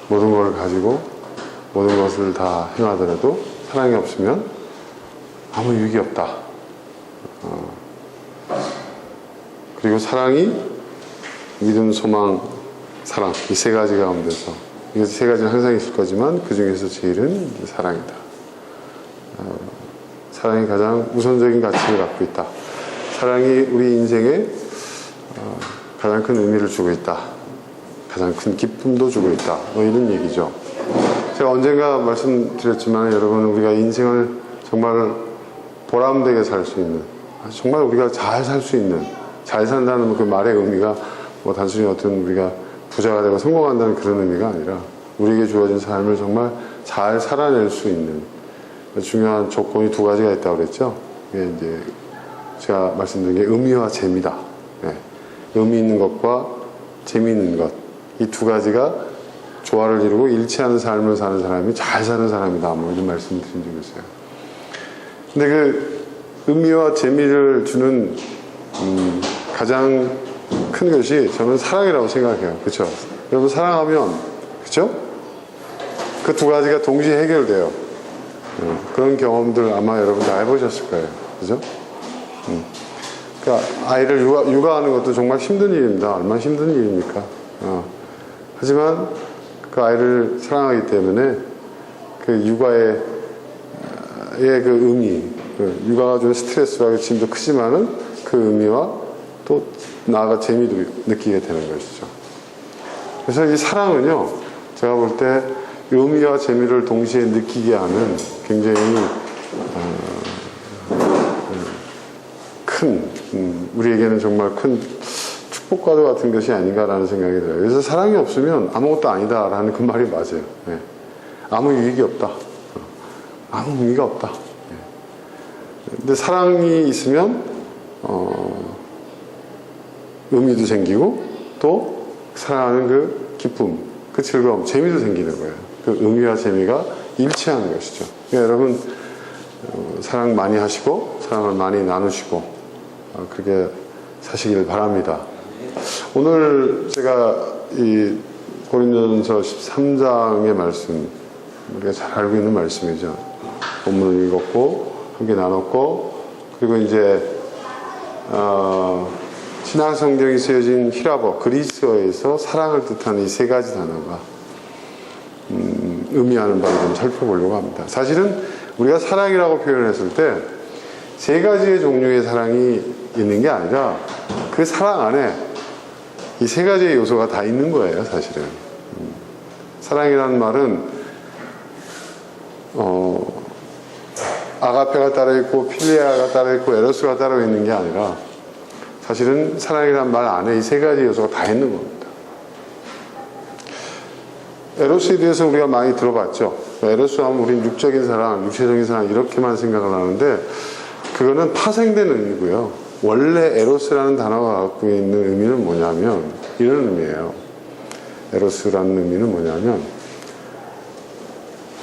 모든 걸 가지고 모든 것을 다 행하더라도 사랑이 없으면 아무 유익이 없다. 그리고 사랑이 믿음, 소망, 사랑, 이 세 가지 가운데서, 이 세 가지는 항상 있을 거지만 그 중에서 제일은 사랑이다. 사랑이 가장 우선적인 가치를 갖고 있다. 사랑이 우리 인생에 가장 큰 의미를 주고 있다. 가장 큰 기쁨도 주고 있다. 뭐 이런 얘기죠. 제가 언젠가 말씀드렸지만 여러분, 우리가 인생을 정말 보람되게 살 수 있는, 정말 우리가 잘 살 수 있는, 잘 산다는 그 말의 의미가 뭐 단순히 어떤 우리가 부자가 되고 성공한다는 그런 의미가 아니라 우리에게 주어진 삶을 정말 잘 살아낼 수 있는 중요한 조건이 두 가지가 있다고 그랬죠. 이게 이제 제가 말씀드린 게 의미와 재미다. 네. 의미 있는 것과 재미있는 것, 이 두 가지가 조화를 이루고 일치하는 삶을 사는 사람이 잘 사는 사람이다. 뭐 이런 말씀을 드린 적이 있어요. 근데 그 의미와 재미를 주는 가장 큰 것이 저는 사랑이라고 생각해요. 그렇죠? 여러분 사랑하면, 그렇죠? 그 두 가지가 동시에 해결돼요. 그런 경험들 아마 여러분 다 해보셨을 거예요. 그죠? 그러니까 아이를 육아하는 것도 정말 힘든 일입니다. 얼마나 힘든 일입니까? 하지만 그 아이를 사랑하기 때문에 그 육아의 그 의미, 그 육아가 주는 스트레스와 짐도 크지만은 그 의미와 또 나아가 재미도 느끼게 되는 것이죠. 그래서 이 사랑은요, 제가 볼 때 의미와 재미를 동시에 느끼게 하는 굉장히 큰, 우리에게는 정말 큰 축복과도 같은 것이 아닌가라는 생각이 들어요. 그래서 사랑이 없으면 아무것도 아니다라는 그 말이 맞아요. 네. 아무 유익이 없다. 아무 의미가 없다. 네. 근데 사랑이 있으면 의미도 생기고 또 사랑하는 그 기쁨, 그 즐거움, 재미도 생기는 거예요. 그 의미와 재미가 일치하는 것이죠. 그러니까 여러분 사랑 많이 하시고 사랑을 많이 나누시고 그렇게 사시길 바랍니다. 오늘 제가 이 고린도전서 13장의 말씀, 우리가 잘 알고 있는 말씀이죠. 본문을 읽었고 함께 나눴고, 그리고 이제 신약 성경이 쓰여진 히라버, 그리스어에서 사랑을 뜻하는 이 세 가지 단어가 의미하는 바를 좀 살펴보려고 합니다. 사실은 우리가 사랑이라고 표현했을 때 세 가지의 종류의 사랑이 있는 게 아니라 그 사랑 안에 이 세 가지의 요소가 다 있는 거예요, 사실은. 사랑이라는 말은 아가페가 따로 있고 필리아가 따로 있고 에로스가 따로 있는 게 아니라 사실은 사랑이라는 말 안에 이 세 가지 요소가 다 있는 겁니다. 에로스에 대해서 우리가 많이 들어봤죠. 에로스 하면 우린 육적인 사랑, 육체적인 사랑 이렇게만 생각을 하는데 그거는 파생된 의미고요. 원래 에로스라는 단어가 갖고 있는 의미는 뭐냐면 이런 의미예요. 에로스라는 의미는 뭐냐면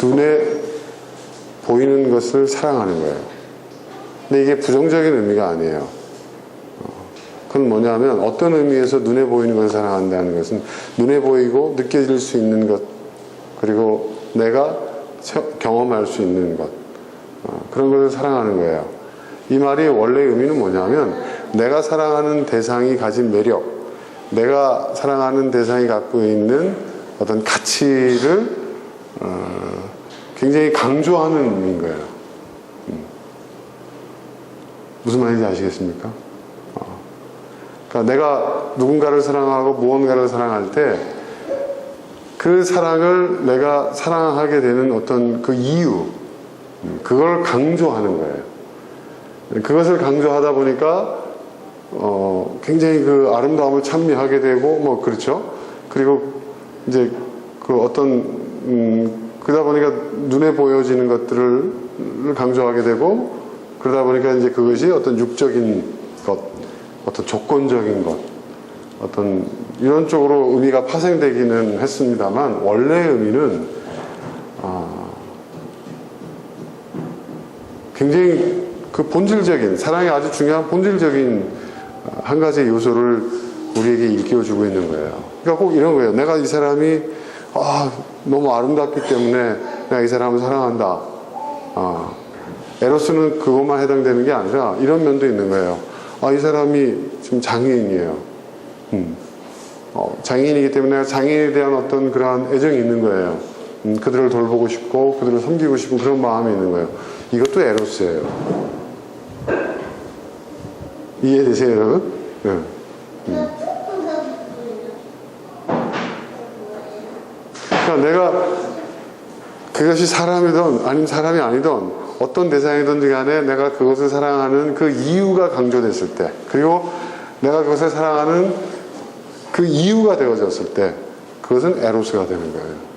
눈에 보이는 것을 사랑하는 거예요. 근데 이게 부정적인 의미가 아니에요. 그건 뭐냐면 어떤 의미에서 눈에 보이는 것을 사랑한다는 것은 눈에 보이고 느껴질 수 있는 것, 그리고 내가 경험할 수 있는 것, 그런 것을 사랑하는 거예요. 이 말이 원래 의미는 뭐냐면 내가 사랑하는 대상이 가진 매력, 내가 사랑하는 대상이 갖고 있는 어떤 가치를 굉장히 강조하는 의미인 거예요. 무슨 말인지 아시겠습니까? 그러니까 내가 누군가를 사랑하고 무언가를 사랑할 때 그 사랑을 내가 사랑하게 되는 어떤 그 이유, 그걸 강조하는 거예요. 그것을 강조하다 보니까 굉장히 그 아름다움을 찬미하게 되고 뭐 그렇죠. 그리고 이제 그 어떤 그러다 보니까 눈에 보여지는 것들을 강조하게 되고, 그러다 보니까 이제 그것이 어떤 육적인 것, 어떤 조건적인 것, 어떤 이런 쪽으로 의미가 파생되기는 했습니다만 원래의 의미는 굉장히 그 본질적인, 사랑의 아주 중요한 본질적인 한 가지 요소를 우리에게 일깨워주고 있는 거예요. 그러니까 꼭 이런 거예요. 내가 이 사람이 너무 아름답기 때문에 내가 이 사람을 사랑한다. 에로스는 그것만 해당되는 게 아니라 이런 면도 있는 거예요. 이 사람이 지금 장애인이에요. 장애인이기 때문에 내가 장애인에 대한 어떤 그러한 애정이 있는 거예요. 그들을 돌보고 싶고 그들을 섬기고 싶은 그런 마음이 있는 거예요. 이것도 에로스예요. 이해되세요, 여러분? 네. 그러니까 내가 그것이 사람이든 아니면 사람이 아니든 어떤 대상이든 간에 내가 그것을 사랑하는 그 이유가 강조됐을 때, 그리고 내가 그것을 사랑하는 그 이유가 되어졌을 때, 그것은 에로스가 되는 거예요.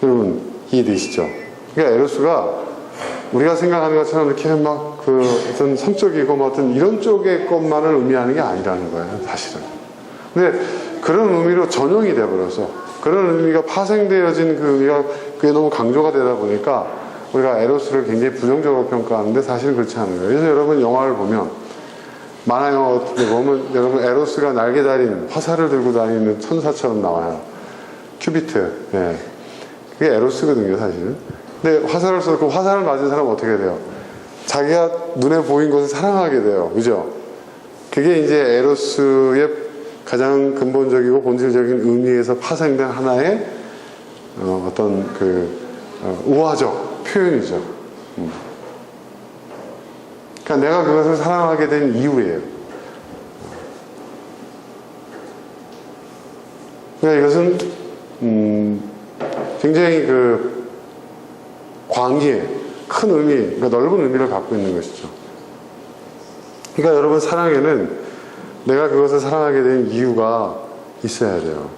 여러분 이해되시죠? 그러니까 에로스가 우리가 생각하는 것처럼 이렇게 막 그 어떤 성적이고 뭐 어떤 이런 쪽의 것만을 의미하는 게 아니라는 거예요, 사실은. 근데 그런 의미로 전용이 돼버려서, 그런 의미가 파생되어진 그 의미가 그게 너무 강조가 되다 보니까 우리가 에로스를 굉장히 부정적으로 평가하는데 사실은 그렇지 않은 거예요. 그래서 여러분 영화를 보면, 만화 영화 같은 데 보면 여러분 에로스가 날개 달린 화살을 들고 다니는 천사처럼 나와요. 큐비트. 예. 그게 에로스거든요, 사실은. 근데 화살을 쏘고 그 화살을 맞은 사람은 어떻게 돼요? 자기가 눈에 보인 것을 사랑하게 돼요. 그죠? 그게 이제 에로스의 가장 근본적이고 본질적인 의미에서 파생된 하나의 어떤 우화적 표현이죠. 그러니까 내가 그것을 사랑하게 된 이유예요. 그러니까 이것은 굉장히 광의의 큰 의미, 그러니까 넓은 의미를 갖고 있는 것이죠. 그러니까 여러분 사랑에는 내가 그것을 사랑하게 된 이유가 있어야 돼요.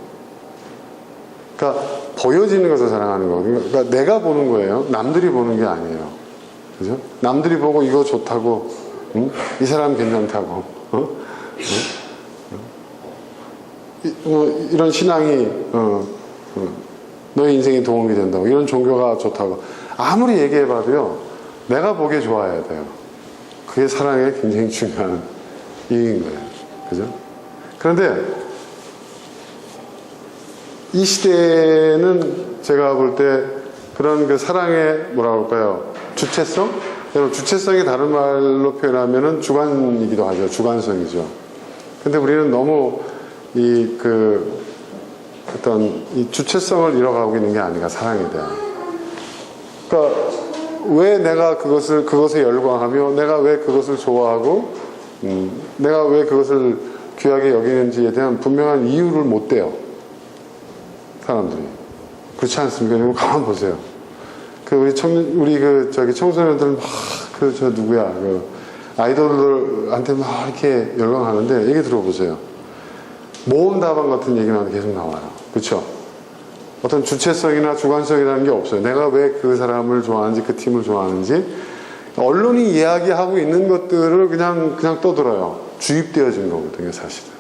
그러니까 보여지는 것을 사랑하는 거. 그러니까 내가 보는 거예요. 남들이 보는 게 아니에요. 그죠? 남들이 보고 이거 좋다고, 이 사람 괜찮다고, 이런 신앙이 너의 인생에 도움이 된다고, 이런 종교가 좋다고 아무리 얘기해봐도요, 내가 보기에 좋아야 돼요. 그게 사랑의 굉장히 중요한 이유인 거예요. 그죠? 그런데 이 시대는 제가 볼 때 그런 그 사랑의 뭐라고 할까요? 주체성? 여러분, 주체성이 다른 말로 표현하면은 주관이기도 하죠. 주관성이죠. 근데 우리는 너무 어떤 이 주체성을 잃어가고 있는 게 아닌가, 사랑에 대한. 그러니까 왜 내가 그것에 열광하며 내가 왜 그것을 좋아하고 내가 왜 그것을 귀하게 여기는지에 대한 분명한 이유를 못 대요, 사람들이. 그렇지 않습니까? 여러분 가만 보세요. 우리 청소년들 막 누구야 아이돌들한테 막 이렇게 열광하는데 얘기 들어보세요. 모험다방 같은 얘기만 계속 나와요. 그렇죠? 어떤 주체성이나 주관성이라는 게 없어요. 내가 왜 그 사람을 좋아하는지, 그 팀을 좋아하는지. 언론이 이야기하고 있는 것들을 그냥 떠들어요. 주입되어진 거거든요, 사실은.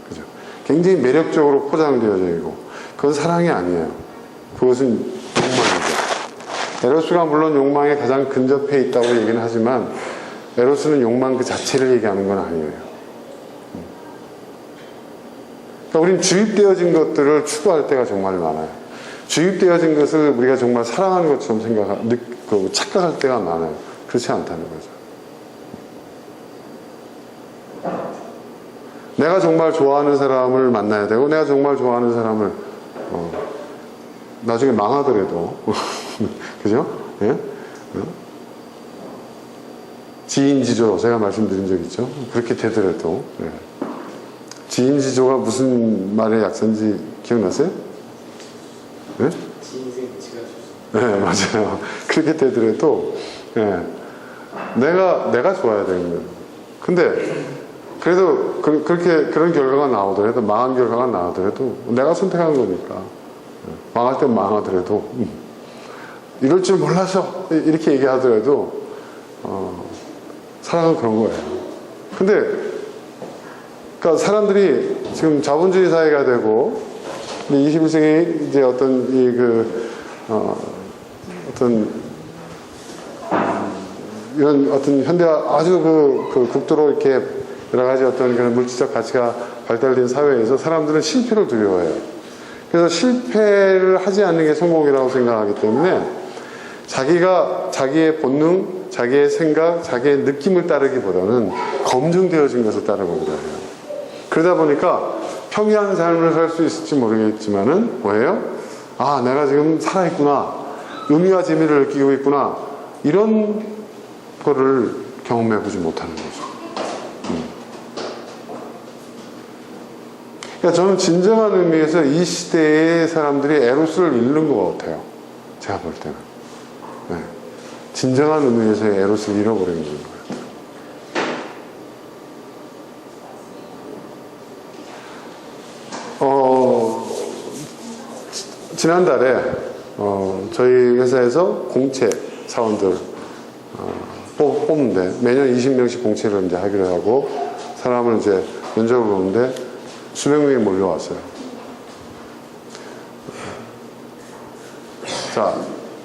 그죠? 굉장히 매력적으로 포장되어져 있고. 그건 사랑이 아니에요. 그것은 욕망이죠. 에로스가 물론 욕망에 가장 근접해 있다고 얘기는 하지만, 에로스는 욕망 그 자체를 얘기하는 건 아니에요. 그러니까 우린 주입되어진 것들을 추구할 때가 정말 많아요. 주입되어진 것을 우리가 정말 사랑하는 것처럼 착각할 때가 많아요. 그렇지 않다는 거죠. 내가 정말 좋아하는 사람을 만나야 되고, 내가 정말 좋아하는 사람을 나중에 망하더라도 그죠? 예? 지인지조 제가 말씀드린 적 있죠? 그렇게 되더라도 지인지조가 무슨 말의 약자인지 기억나세요? 네? 지인생 지가 네, 맞아요. 그렇게 되더라도 내가 좋아야 되는 거예요. 근데 그래도 그런 결과가 나오더라도, 망한 결과가 나오더라도 내가 선택한 거니까, 망할 땐 망하더라도 이럴 줄 몰라서 이렇게 얘기하더라도 사랑은 그런 거예요. 근데 그러니까 사람들이 지금 자본주의 사회가 되고 21세기 이제 어떤 이런 어떤 현대화 아주 극도로 이렇게 여러 가지 어떤 그런 물질적 가치가 발달된 사회에서 사람들은 실패를 두려워해요. 그래서 실패를 하지 않는 게 성공이라고 생각하기 때문에 자기가 자기의 본능, 자기의 생각, 자기의 느낌을 따르기보다는 검증되어진 것을 따라보기로 해요. 그러다 보니까 평이한 삶을 살 수 있을지 모르겠지만은 뭐예요? 아, 내가 지금 살아있구나. 의미와 재미를 느끼고 있구나. 이런 거를 경험해보지 못하는 거죠. 그러니까 저는 진정한 의미에서 이 시대의 사람들이 에로스를 잃는 것 같아요. 제가 볼 때는. 네. 진정한 의미에서의 에로스를 잃어버리는 것 같아요. 지난달에 저희 회사에서 공채 사원들 뽑는데 매년 20명씩 공채를 이제 하기로 하고 사람을 이제 면접을 보는데 수백 명이 몰려왔어요. 자,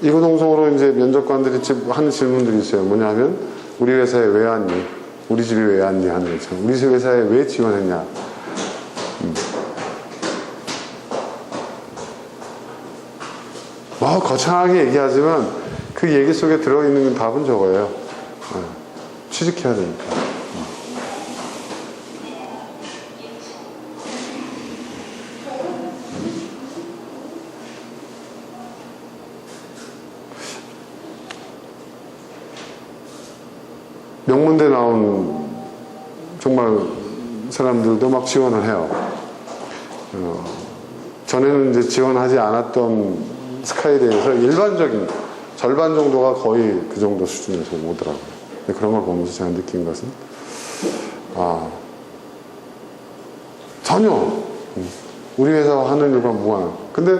이구동성으로 이제 면접관들이 하는 질문들이 있어요. 뭐냐면 우리 회사에 왜 왔니? 우리 집에 왜 왔니? 하는 거죠. 우리 회사에 왜 지원했냐? 뭐 거창하게 얘기하지만 그 얘기 속에 들어있는 답은 저거예요. 취직해야 되니까. 명문대 나온 정말 사람들도 막 지원을 해요. 전에는 이제 지원하지 않았던 스카이대에서 일반적인 절반 정도가 거의 그 정도 수준에서 오더라고요. 그런 걸 보면서 제가 느낀 것은 전혀 우리 회사와 하는 일과 무관한. 근데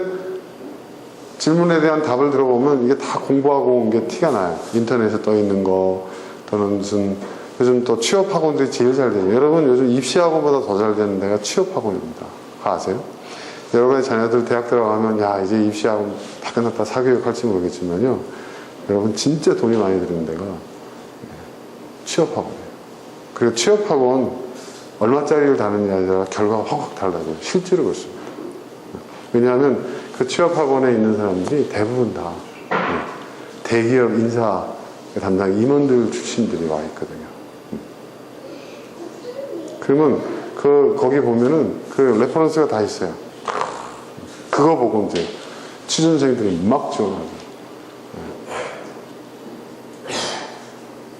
질문에 대한 답을 들어보면 이게 다 공부하고 온 게 티가 나요. 인터넷에 떠 있는 거 또는 무슨 요즘 또 취업학원들이 제일 잘 돼요. 여러분 요즘 입시학원보다 더 잘 되는 데가 취업학원입니다. 아세요? 여러분의 자녀들 대학 들어가면 야 이제 입시학원 다 끝났다 사교육 할지 모르겠지만요, 여러분 진짜 돈이 많이 드는 데가 취업학원이에요. 그리고 취업학원 얼마짜리를 다느냐에 따라 결과가 확 달라져요. 실제로 그렇습니다. 왜냐하면 그 취업학원에 있는 사람들이 대부분 다 대기업 인사 담당 임원들 출신들이 와 있거든요. 그러면 거기 보면은 그 레퍼런스가 다 있어요. 그거 보고 이제 취준생들이 막 지원하죠.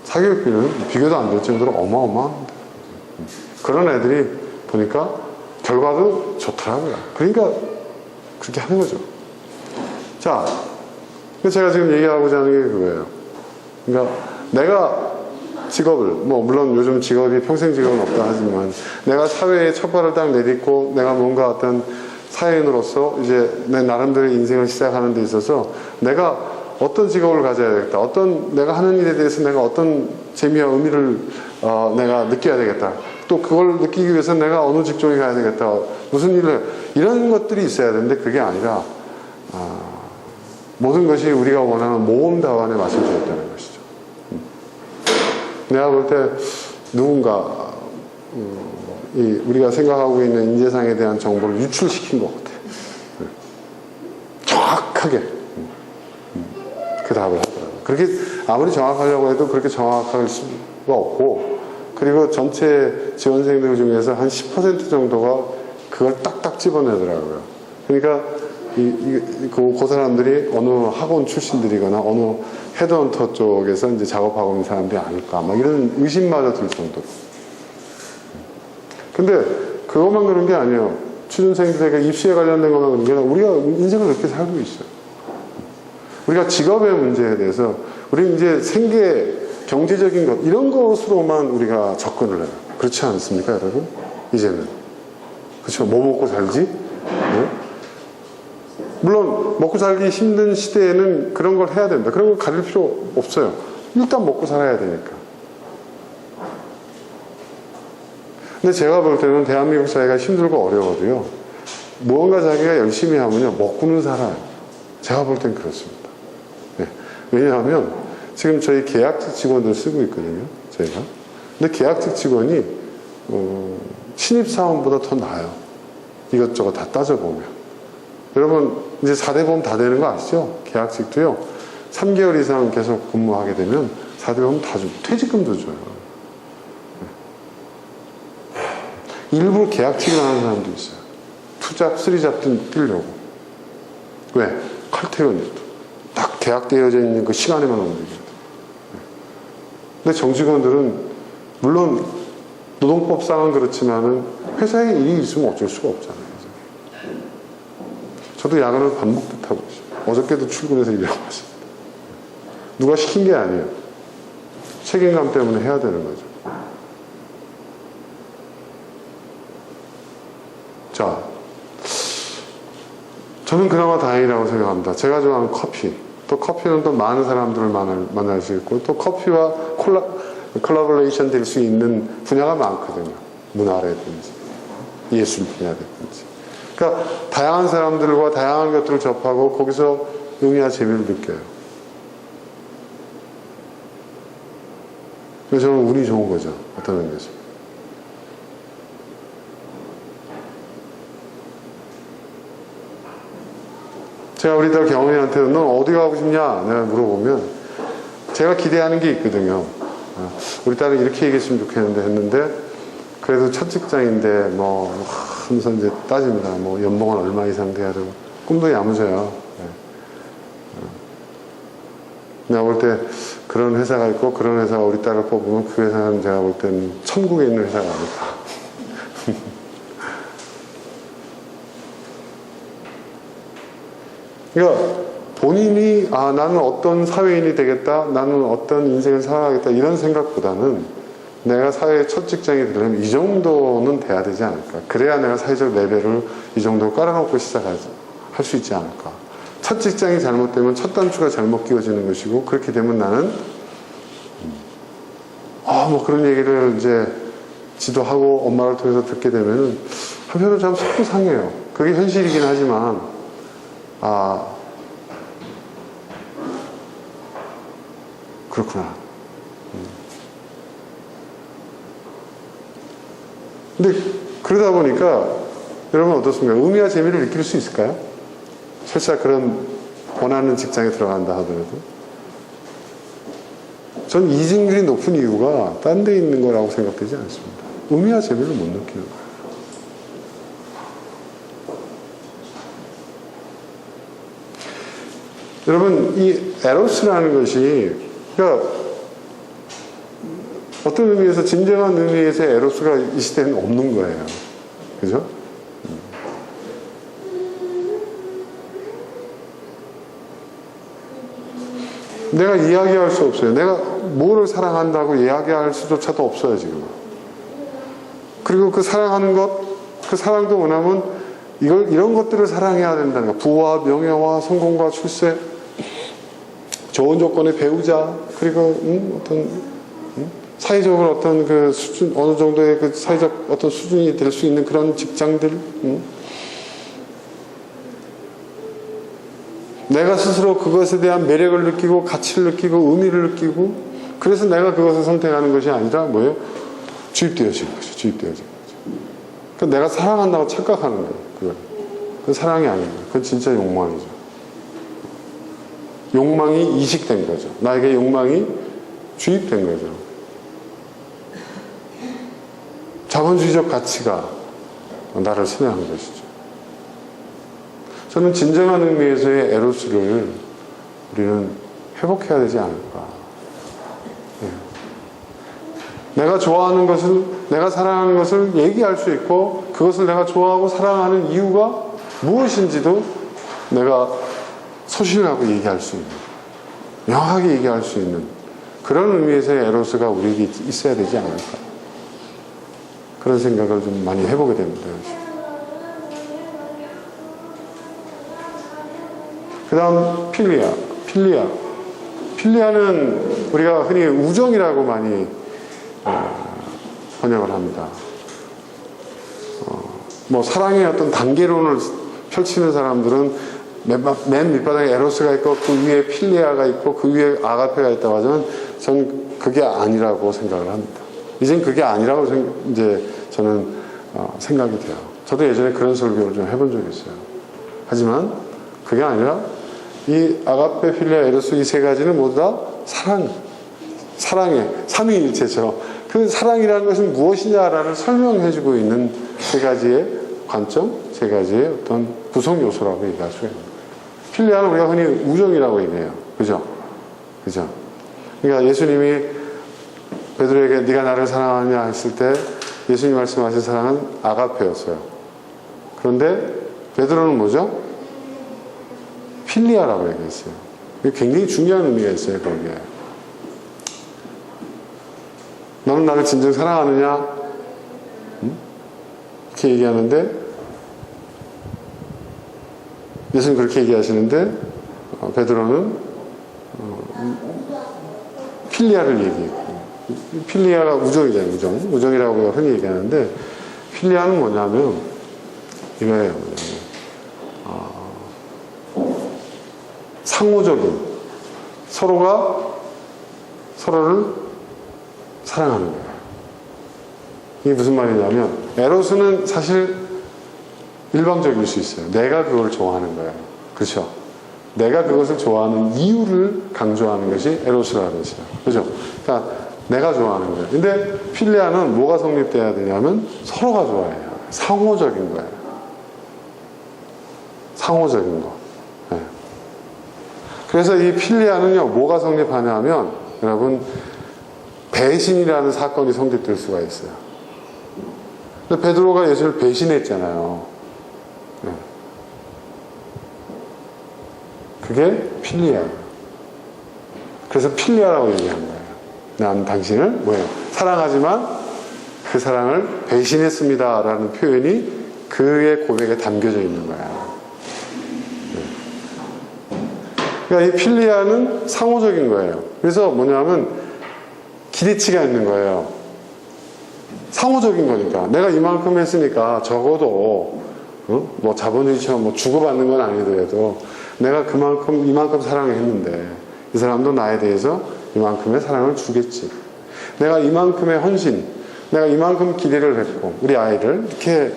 사교육비는 비교도 안 될 정도로 어마어마합니다. 그런 애들이 보니까 결과도 좋더라고요. 그러니까 그렇게 하는 거죠. 자, 제가 지금 얘기하고자 하는 게 그거예요. 그러니까 내가 직업을, 물론 요즘 직업이 평생 직업은 없다 하지만 내가 사회에 첫 발을 딱 내딛고 내가 뭔가 어떤 사회인으로서 이제 내 나름대로의 인생을 시작하는 데 있어서 내가 어떤 직업을 가져야 되겠다. 내가 하는 일에 대해서 내가 어떤 재미와 의미를 내가 느껴야 되겠다. 또 그걸 느끼기 위해서 내가 어느 직종에 가야 되겠다. 무슨 일을, 이런 것들이 있어야 되는데 그게 아니라 모든 것이 우리가 원하는 모험다반에 맞춰져 있다는 것이죠. 내가 볼 때 누군가 우리가 생각하고 있는 인재상에 대한 정보를 유출시킨 것 같아요. 정확하게 그 답을 하더라고요. 그렇게 아무리 정확하려고 해도 그렇게 정확할 수가 없고, 그리고 전체 지원생들 중에서 한 10% 정도가 그걸 딱딱 집어내더라고요. 그러니까 그 사람들이 어느 학원 출신들이거나 어느 헤드헌터 쪽에서 이제 작업하고 있는 사람들이 아닐까, 막 이런 의심마저 들 정도로. 근데 그것만 그런 게 아니에요. 취준생들에게 입시에 관련된 것만 그런 게 아니라 우리가 인생을 그렇게 살고 있어요. 우리가 직업의 문제에 대해서 우리 이제 생계, 경제적인 것 이런 것으로만 우리가 접근을 해요. 그렇지 않습니까, 여러분? 이제는. 그렇죠? 뭐 먹고 살지? 네? 물론 먹고 살기 힘든 시대에는 그런 걸 해야 된다. 그런 걸 가릴 필요 없어요. 일단 먹고 살아야 되니까. 근데 제가 볼 때는 대한민국 사회가 힘들고 어려워도요, 무언가 자기가 열심히 하면요, 먹고는 살아요. 제가 볼 땐 그렇습니다. 네. 왜냐하면 지금 저희 계약직 직원들 쓰고 있거든요, 저희가. 근데 계약직 직원이 신입사원보다 더 나아요. 이것저것 다 따져보면. 여러분 이제 4대 보험 다 되는 거 아시죠? 계약직도요 3개월 이상 계속 근무하게 되면 4대 보험 다 주고 퇴직금도 줘요. 일부러 계약직을 하는 사람도 있어요. 투잡, 쓰리잡 뛰려고. 왜? 칼퇴근에도 딱 계약되어져 있는 그 시간에만 움직여요. 근데 정직원들은 물론 노동법상은 그렇지만은 회사에 일이 있으면 어쩔 수가 없잖아요. 저도 야간을 반복도 타고 있어요. 어저께도 출근해서 일하고 왔습니다. 누가 시킨 게 아니에요. 책임감 때문에 해야 되는 거죠. 자, 저는 그나마 다행이라고 생각합니다. 제가 좋아하는 커피. 또 커피는 또 많은 사람들을 만날 수 있고, 또 커피와 콜라보레이션 될 수 있는 분야가 많거든요. 문화라든지, 예술 분야라든지. 그러니까 다양한 사람들과 다양한 것들을 접하고 거기서 의미와 재미를 느껴요. 그래서 저는 운이 좋은 거죠. 어떤 의미에서. 제가 우리 딸 경은이한테 넌 어디 가고 싶냐? 내가 물어보면 제가 기대하는 게 있거든요. 우리 딸은 이렇게 얘기했으면 좋겠는데 했는데 그래도 첫 직장인데 뭐 하면서 이제 따집니다. 뭐 연봉은 얼마 이상 돼야 되고 꿈도 야무져요. 네. 내가 볼 때 그런 회사가 있고 그런 회사가 우리 딸을 뽑으면 그 회사는 제가 볼 때는 천국에 있는 회사가 아닐까. 그러니까 본인이 나는 어떤 사회인이 되겠다, 나는 어떤 인생을 살아가겠다 이런 생각보다는 내가 사회의 첫 직장이 되려면 이 정도는 돼야 되지 않을까. 그래야 내가 사회적 레벨을 이 정도 깔아놓고 시작할 수 있지 않을까. 첫 직장이 잘못되면 첫 단추가 잘못 끼워지는 것이고 그렇게 되면 나는 뭐 그런 얘기를 이제 지도하고 엄마를 통해서 듣게 되면은 한편으로 참 속도 상해요. 그게 현실이긴 하지만 그렇구나. 근데 그러다 보니까 여러분 어떻습니까? 의미와 재미를 느낄 수 있을까요? 설사 그런 원하는 직장에 들어간다 하더라도 전 이직률이 높은 이유가 딴 데 있는 거라고 생각되지 않습니다. 의미와 재미를 못 느끼는 거예요. 여러분 이 에로스라는 것이 그러니까 어떤 의미에서 진정한 의미에서의 에로스가 이 시대에는 없는 거예요. 그죠? 내가 이야기할 수 없어요. 내가 뭐를 사랑한다고 이야기할 수조차도 없어요, 지금. 그리고 그 사랑하는 것, 그 사랑도 뭐냐면 이런 것들을 사랑해야 된다는 거. 부와 명예와 성공과 출세, 좋은 조건의 배우자, 그리고 사회적으로 어떤 그 수준, 어느 정도의 그 사회적 어떤 수준이 될 수 있는 그런 직장들, 내가 스스로 그것에 대한 매력을 느끼고 가치를 느끼고 의미를 느끼고 그래서 내가 그것을 선택하는 것이 아니라 뭐예요? 주입되어지는 거죠. 주입되어지는 거죠. 그러니까 내가 사랑한다고 착각하는 거예요. 그건 사랑이 아니에요. 그건 진짜 욕망이죠. 욕망이 이식된 거죠. 나에게 욕망이 주입된 거죠. 자본주의적 가치가 나를 선회한 것이죠. 저는 진정한 의미에서의 에로스를 우리는 회복해야 되지 않을까. 내가 좋아하는 것을, 내가 사랑하는 것을 얘기할 수 있고 그것을 내가 좋아하고 사랑하는 이유가 무엇인지도 내가 소신하고 얘기할 수 있는, 명확하게 얘기할 수 있는 그런 의미에서의 에로스가 우리에게 있어야 되지 않을까. 그런 생각을 좀 많이 해보게 됩니다. 그 다음 필리아는 우리가 흔히 우정이라고 많이 번역을 합니다. 뭐 사랑의 어떤 단계론을 펼치는 사람들은 맨 밑바닥에 에로스가 있고 그 위에 필리아가 있고 그 위에 아가페가 있다고 하지만 전 그게 아니라고 생각을 합니다. 이젠 그게 아니라고 이제 저는 생각이 돼요. 저도 예전에 그런 설교를 좀 해본 적이 있어요. 하지만 그게 아니라 이 아가페, 필리아, 에로스 이 세 가지는 모두 다 사랑의 삼위일체죠. 그 사랑이라는 것은 무엇이냐를 설명해주고 있는 세 가지의 관점, 세 가지의 어떤 구성 요소라고 얘기할 수가 있는 거예요. 필리아는 우리가 흔히 우정이라고 얘기해요. 그죠? 그죠? 그러니까 예수님이 베드로에게 네가 나를 사랑하느냐 했을 때 예수님 말씀하신 사랑은 아가페였어요. 그런데 베드로는 뭐죠? 필리아라고 얘기했어요. 굉장히 중요한 의미가 있어요, 거기에. 너는 나를 진정 사랑하느냐? 이렇게 얘기하는데, 예수님 그렇게 얘기하시는데, 베드로는 필리아를 얘기했고, 필리아가 우정이잖아요, 우정이라고 흔히 얘기하는데, 필리아는 뭐냐면, 이거예요, 상호적인, 서로가 서로를 사랑하는 거예요. 이게 무슨 말이냐면, 에로스는 사실 일방적일 수 있어요. 내가 그걸 좋아하는 거예요. 그렇죠? 내가 그것을 좋아하는 이유를 강조하는 것이 에로스라는 것이죠. 그죠? 그러니까 내가 좋아하는 거예요. 근데 필리아는 뭐가 성립돼야 되냐면 서로가 좋아해요. 상호적인 거예요. 상호적인 거. 네. 그래서 이 필리아는요, 뭐가 성립하냐면, 여러분, 배신이라는 사건이 성립될 수가 있어요. 근데 베드로가 예수를 배신했잖아요. 네. 그게 필리아예요. 그래서 필리아라고 얘기한 거예요. 난 당신을 뭐예요? 사랑하지만 그 사랑을 배신했습니다. 라는 표현이 그의 고백에 담겨져 있는 거야. 그러니까 이 필리아는 상호적인 거예요. 그래서 뭐냐면 기대치가 있는 거예요. 상호적인 거니까. 내가 이만큼 했으니까 적어도 뭐 자본주의처럼 뭐 주고받는 건 아니더라도 내가 이만큼 사랑을 했는데 이 사람도 나에 대해서 이만큼의 사랑을 주겠지. 내가 이만큼의 헌신, 내가 이만큼 기대를 했고 우리 아이를 이렇게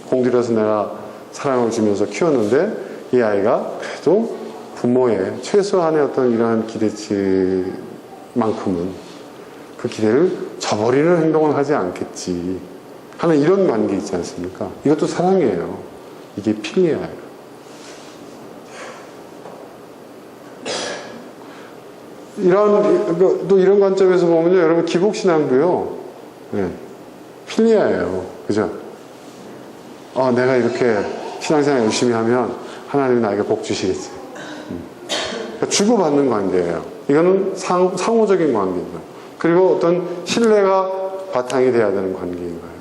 공들여서 내가 사랑을 주면서 키웠는데 이 아이가 그래도 부모의 최소한의 어떤 이러한 기대치만큼은 그 기대를 저버리는 행동을 하지 않겠지 하는 이런 관계 있지 않습니까? 이것도 사랑이에요. 이게 필리아예요. 또 이런 관점에서 보면요, 여러분 기복신앙도요, 네, 필리아예요. 그죠? 내가 이렇게 신앙생활 열심히 하면 하나님이 나에게 복 주시겠지. 그러니까 주고받는 관계예요. 이거는 상호적인 관계죠. 그리고 어떤 신뢰가 바탕이 돼야 되는 관계인 거예요.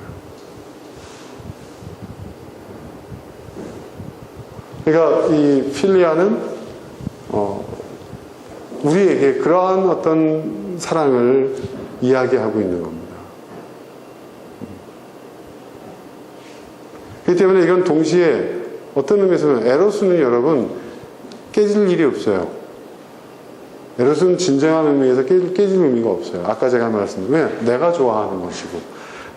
그러니까 이 필리아는 우리에게 그러한 어떤 사랑을 이야기하고 있는 겁니다. 그렇기 때문에 이건 동시에 어떤 의미에서는 에로스는 여러분 깨질 일이 없어요. 에로스는 진정한 의미에서 깨질 의미가 없어요. 아까 제가 말씀드린 왜? 내가 좋아하는 것이고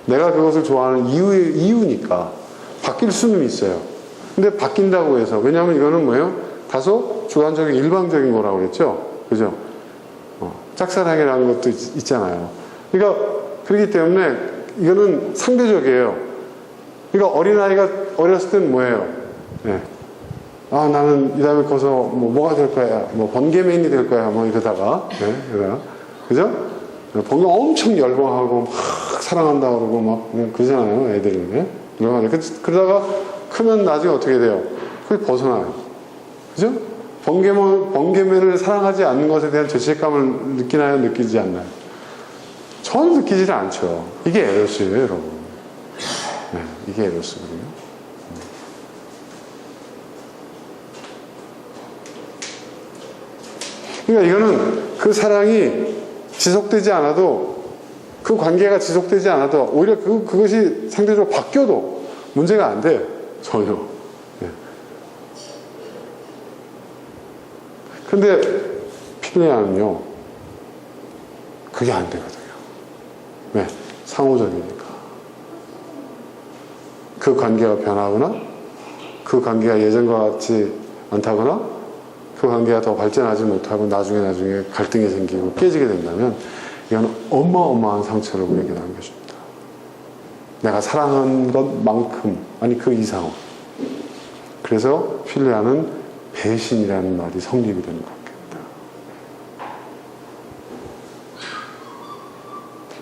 내가 그것을 좋아하는 이유니까 바뀔 수는 있어요. 근데 바뀐다고 해서 왜냐하면 이거는 뭐예요? 다소 주관적인 일방적인 거라고 그랬죠. 그죠? 짝사랑이라는 것도 있잖아요. 그러니까 그렇기 때문에 이거는 상대적이에요. 그러니까 어린아이가 어렸을 때는 뭐예요? 네. 나는 이 다음에 커서 뭐가 될 거야? 번개맨이 될 거야? 이러다가. 네, 그죠? 번개 엄청 열광하고 막 사랑한다 그러고 막 그러잖아요. 애들은. 네? 그러다가 크면 나중에 어떻게 돼요? 그게 벗어나요. 그죠? 번개맨을 사랑하지 않는 것에 대한 죄책감을 느끼나요? 느끼지 않나요? 저는 느끼지 않죠. 이게 에로스예요, 여러분. 네, 이게 에로스거든요. 그러니까 이거는 그 사랑이 지속되지 않아도 그 관계가 지속되지 않아도 오히려 그것이 상대적으로 바뀌어도 문제가 안 돼요. 전혀. 네. 근데 필리아는요 그게 안 되거든요. 왜? 상호적이니까. 그 관계가 변하거나 그 관계가 예전과 같지 않다거나 그 관계가 더 발전하지 못하고 나중에 갈등이 생기고 깨지게 된다면 이건 어마어마한 상처를 우리에게 남겨줍니다. 내가 사랑한 것만큼 아니 그 이상. 그래서 필리아는 배신이라는 말이 성립이 되는 관계입니다.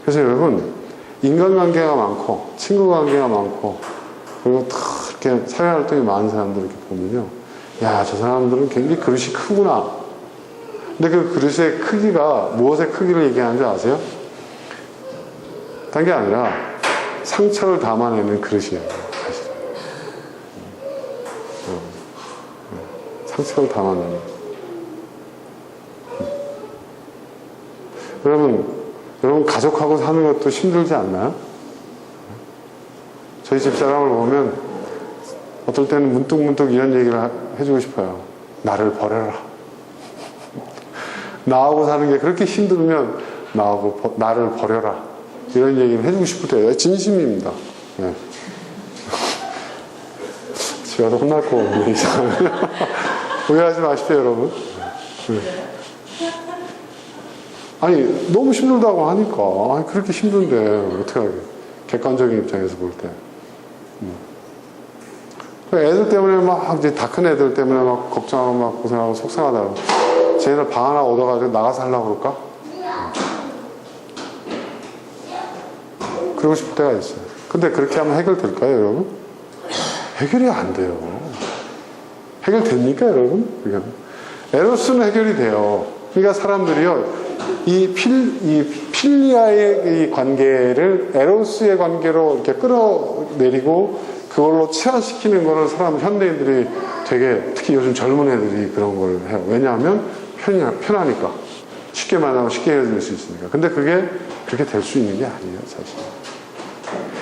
그래서 여러분 인간관계가 많고 친구관계가 많고 그리고 다 이렇게 사회활동이 많은 사람들 이렇게 보면요, 야, 저 사람들은 굉장히 그릇이 크구나. 근데 그 그릇의 크기가 무엇의 크기를 얘기하는지 아세요? 딴 게 아니라 상처를 담아내는 그릇이에요. 사실. 상처를 담아내는. 여러분 가족하고 사는 것도 힘들지 않나요? 저희 집사람을 보면 어떨 때는 문득문득 이런 얘기를 해주고 싶어요. 나를 버려라. 나하고 사는 게 그렇게 힘들면 나를 버려라. 이런 얘기를 해주고 싶을 때요. 진심입니다. 네. 집에 가서 혼날 거 없네. 오해하지 마십시오, 여러분. 네. 아니, 너무 힘들다고 하니까. 아니, 그렇게 힘든데, 어떻게 하게. 객관적인 입장에서 볼 때. 애들 때문에 막, 이제 다 큰 애들 때문에 막 걱정하고 막 고생하고 속상하다고. 쟤네들 방 하나 얻어가지고 나가서 하려고 그럴까? 그러고 싶을 때가 있어요. 근데 그렇게 하면 해결될까요, 여러분? 해결이 안 돼요. 해결됩니까, 여러분? 에로스는 해결이 돼요. 그러니까 사람들이요, 이 필리아의 이 관계를 에로스의 관계로 이렇게 끌어내리고 그걸로 치환시키는 거를 현대인들이 되게, 특히 요즘 젊은 애들이 그런 걸 해요. 왜냐하면 편하니까. 쉽게 만나고 쉽게 헤어질 수 있으니까. 근데 그게 그렇게 될 수 있는 게 아니에요, 사실.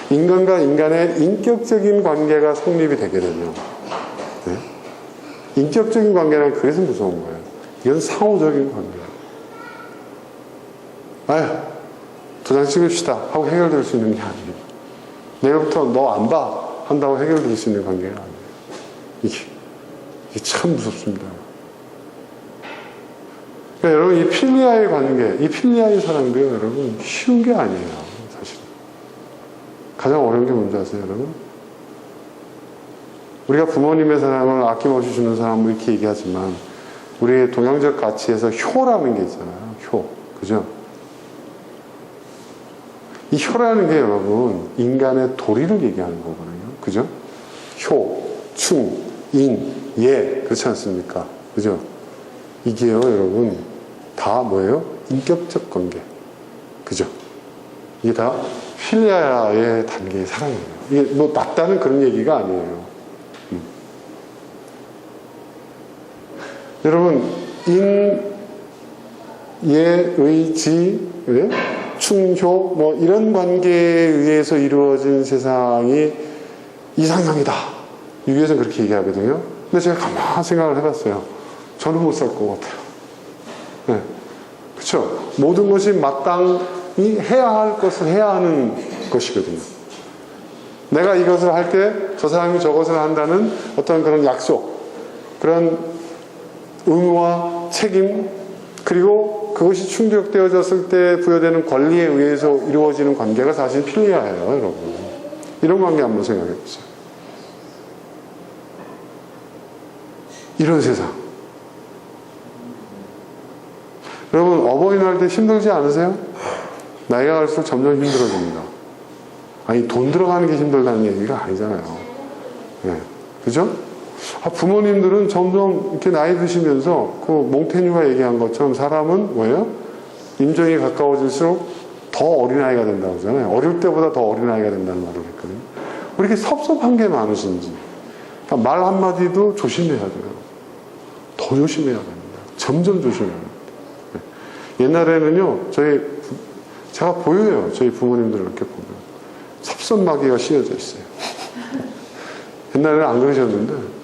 인간과 인간의 인격적인 관계가 성립이 되게 되면, 네? 인격적인 관계는 그래서 무서운 거예요. 이건 상호적인 관계예요. 아휴, 도장 찍읍시다 하고 해결될 수 있는 게 아니에요. 내일부터 너 안 봐 한다고 해결될 수 있는 관계가 아니에요. 이게 참 무섭습니다. 그러니까 여러분, 이 필리아의 관계, 이 필리아의 사랑도요, 여러분, 쉬운 게 아니에요, 사실. 가장 어려운 게 뭔지 아세요, 여러분? 우리가 부모님의 사랑을 아낌없이 주는 사람 이렇게 얘기하지만, 우리의 동양적 가치에서 효라는 게 있잖아요, 효. 그죠? 이 효라는 게 여러분, 인간의 도리를 얘기하는 거거든요. 그죠? 효, 충, 인, 예. 그렇지 않습니까? 그죠? 이게요, 여러분, 다 뭐예요? 인격적 관계. 그죠? 이게 다 필리아의 단계의 사랑이에요. 이게 뭐 낫다는 그런 얘기가 아니에요. 여러분, 인, 예, 의, 지, 예? 충효, 뭐 이런 관계에 의해서 이루어진 세상이 이상형이다. 유교에서는 그렇게 얘기하거든요. 근데 제가 가만히 생각을 해봤어요. 저는 못 살 것 같아요. 네. 그렇죠? 모든 것이 마땅히 해야 할 것을 해야 하는 것이거든요. 내가 이것을 할 때 저 사람이 저것을 한다는 어떤 그런 약속, 그런 의무와 책임, 그리고 그것이 충족되어졌을 때 부여되는 권리에 의해서 이루어지는 관계가 사실 필리아예요, 여러분. 이런 관계 한번 생각해 보세요. 이런 세상. 여러분, 어버이날 때 힘들지 않으세요? 나이가 갈수록 점점 힘들어집니다. 아니, 돈 들어가는 게 힘들다는 얘기가 아니잖아요. 네. 그죠? 부모님들은 점점 이렇게 나이 드시면서 그 몽테뉴가 얘기한 것처럼 사람은 뭐예요? 임종이 가까워질수록 더 어린아이가 된다고 하잖아요. 어릴 때보다 더 어린아이가 된다는 말을 했거든요. 왜 이렇게 섭섭한 게 많으신지. 그러니까 말 한마디도 조심해야 돼요. 더 조심해야 됩니다. 점점 조심해야 됩니다. 네. 옛날에는요, 제가 보여요. 저희 부모님들을 이렇게 보면. 섭섭마귀가 씌워져 있어요. 옛날에는 안 그러셨는데,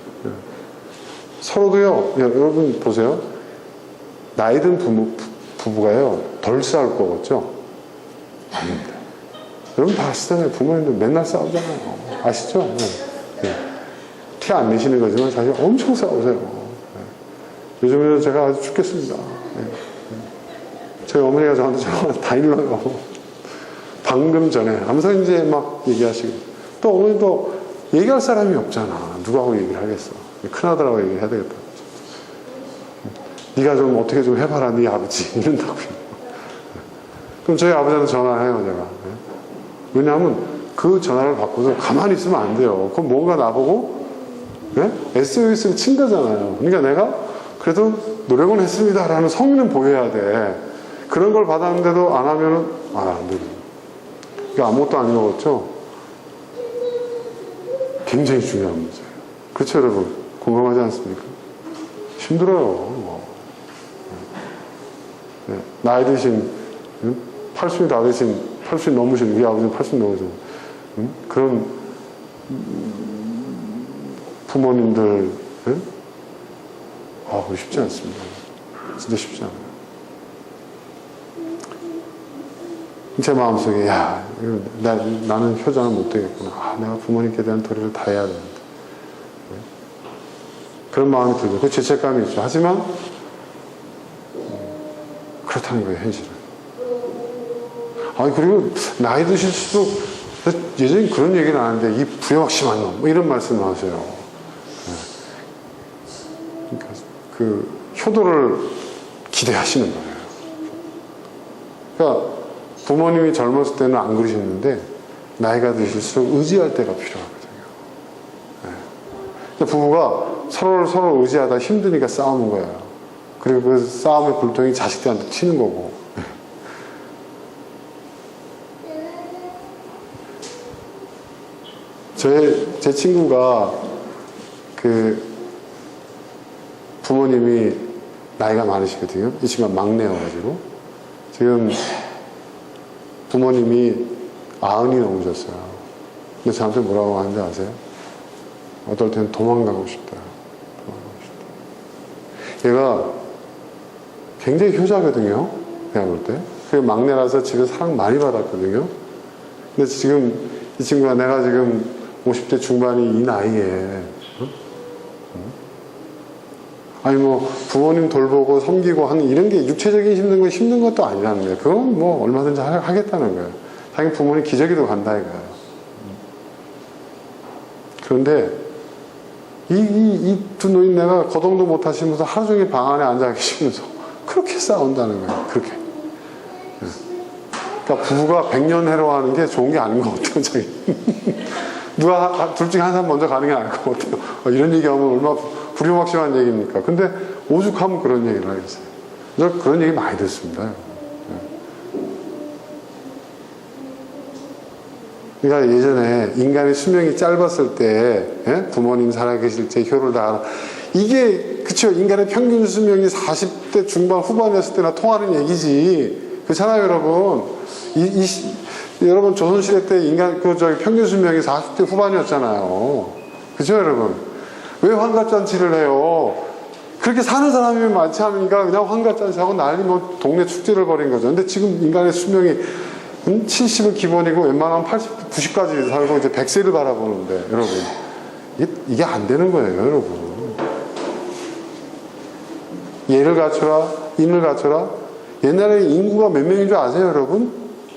서로도요, 여러분 보세요. 나이 든 부부가요, 덜 싸울 거겠죠? 아닙니다. 여러분 다 아시잖아요. 부모님들 맨날 싸우잖아요. 아시죠? 네. 네. 티 안 내시는 거지만 사실 엄청 싸우세요. 네. 요즘에는 제가 아주 죽겠습니다. 네. 저희 어머니가 저한테 다 일러요. 방금 전에 항상 이제 막 얘기하시고, 또 어머니도 얘기할 사람이 없잖아. 누구하고 얘기를 하겠어. 큰아들하고 얘기를 해야 되겠다. 네가 좀 어떻게 좀 해봐라, 네 아버지. 이런다고요. 그럼 저희 아버지한테 전화를 해요, 제가. 왜냐하면 그 전화를 받고서 가만히 있으면 안 돼요. 그럼 뭔가 나보고 SOS를 친 거잖아요. 그러니까 내가 그래도 노력은 했습니다라는 성의는 보여야 돼. 그런 걸 받았는데도 안 하면은 안 돼. 이게 아무것도 안 먹었죠? 굉장히 중요한 문제예요. 그렇죠, 여러분? 공감하지 않습니까? 힘들어요. 네. 나이 드신 80이 다 되신, 80 넘으신, 우리 아버지는 80 넘으신 그런 부모님들, 쉽지 않습니다. 진짜 쉽지 않아요. 제 마음속에, 나는 효자는 못 되겠구나. 내가 부모님께 대한 도리를 다 해야 되는데. 그런 마음이 들죠. 그 죄책감이 있죠. 하지만, 그렇다는 거예요, 현실은. 그리고 나이 드실수록 예전에 그런 얘기는 안 하는데 이 부여막심한 놈 뭐 이런 말씀을 하세요. 그러니까 그 효도를 기대하시는 거예요. 그러니까 부모님이 젊었을 때는 안 그러셨는데 나이가 드실수록 의지할 때가 필요하거든요. 부부가 서로 의지하다 힘드니까 싸우는 거예요. 그리고 그 싸움의 불통이 자식들한테 튀는 거고. 제 친구가 그 부모님이 나이가 많으시거든요. 이 친구가 막내여가지고 지금 부모님이 90이 넘으셨어요. 근데 저한테 뭐라고 하는지 아세요? 어떨 때는 도망가고 싶다. 얘가 굉장히 효자거든요. 내가 볼 때. 그 막내라서 집에 사랑 많이 받았거든요. 근데 지금 이 친구가 내가 지금 50대 중반이 이 나이에 부모님 돌보고 섬기고 하는 이런 게 육체적인 힘든 건 힘든 것도 아니라는 거예요. 그건 뭐 얼마든지 하겠다는 거예요. 자기 부모님 기저귀도 간다 이거예요. 그런데 이 두 노인네가 거동도 못 하시면서 하루 종일 방 안에 앉아 계시면서 그렇게 싸운다는 거예요. 그렇게. 그러니까 부부가 100년 해로하는 게 좋은 게 아닌 것 같아요. 자기. 누가 둘 중에 한 사람 먼저 가는 게 아닐 것 같아요. 이런 얘기하면 얼마나 불효막심한 얘기입니까? 근데 오죽하면 그런 얘기를 하겠어요. 저 그런 얘기 많이 듣습니다. 그러니까 예전에 인간의 수명이 짧았을 때 부모님 살아계실 때 효를 다하라. 이게 그쵸, 인간의 평균 수명이 40대 중반 후반이었을 때나 통하는 얘기지. 그렇잖아요, 여러분. 여러분 조선시대 때 인간 평균 수명이 40대 후반이었잖아요. 그죠, 여러분? 왜 환갑잔치를 해요? 그렇게 사는 사람이 많지 않으니까 그냥 환갑잔치하고 난리 동네 축제를 벌인 거죠. 근데 지금 인간의 수명이 70은 기본이고 웬만하면 80, 90까지 살고 이제 100세를 바라보는데 여러분 이게 안 되는 거예요, 여러분. 예를 갖춰라, 인을 갖춰라. 옛날에 인구가 몇 명인 줄 아세요, 여러분?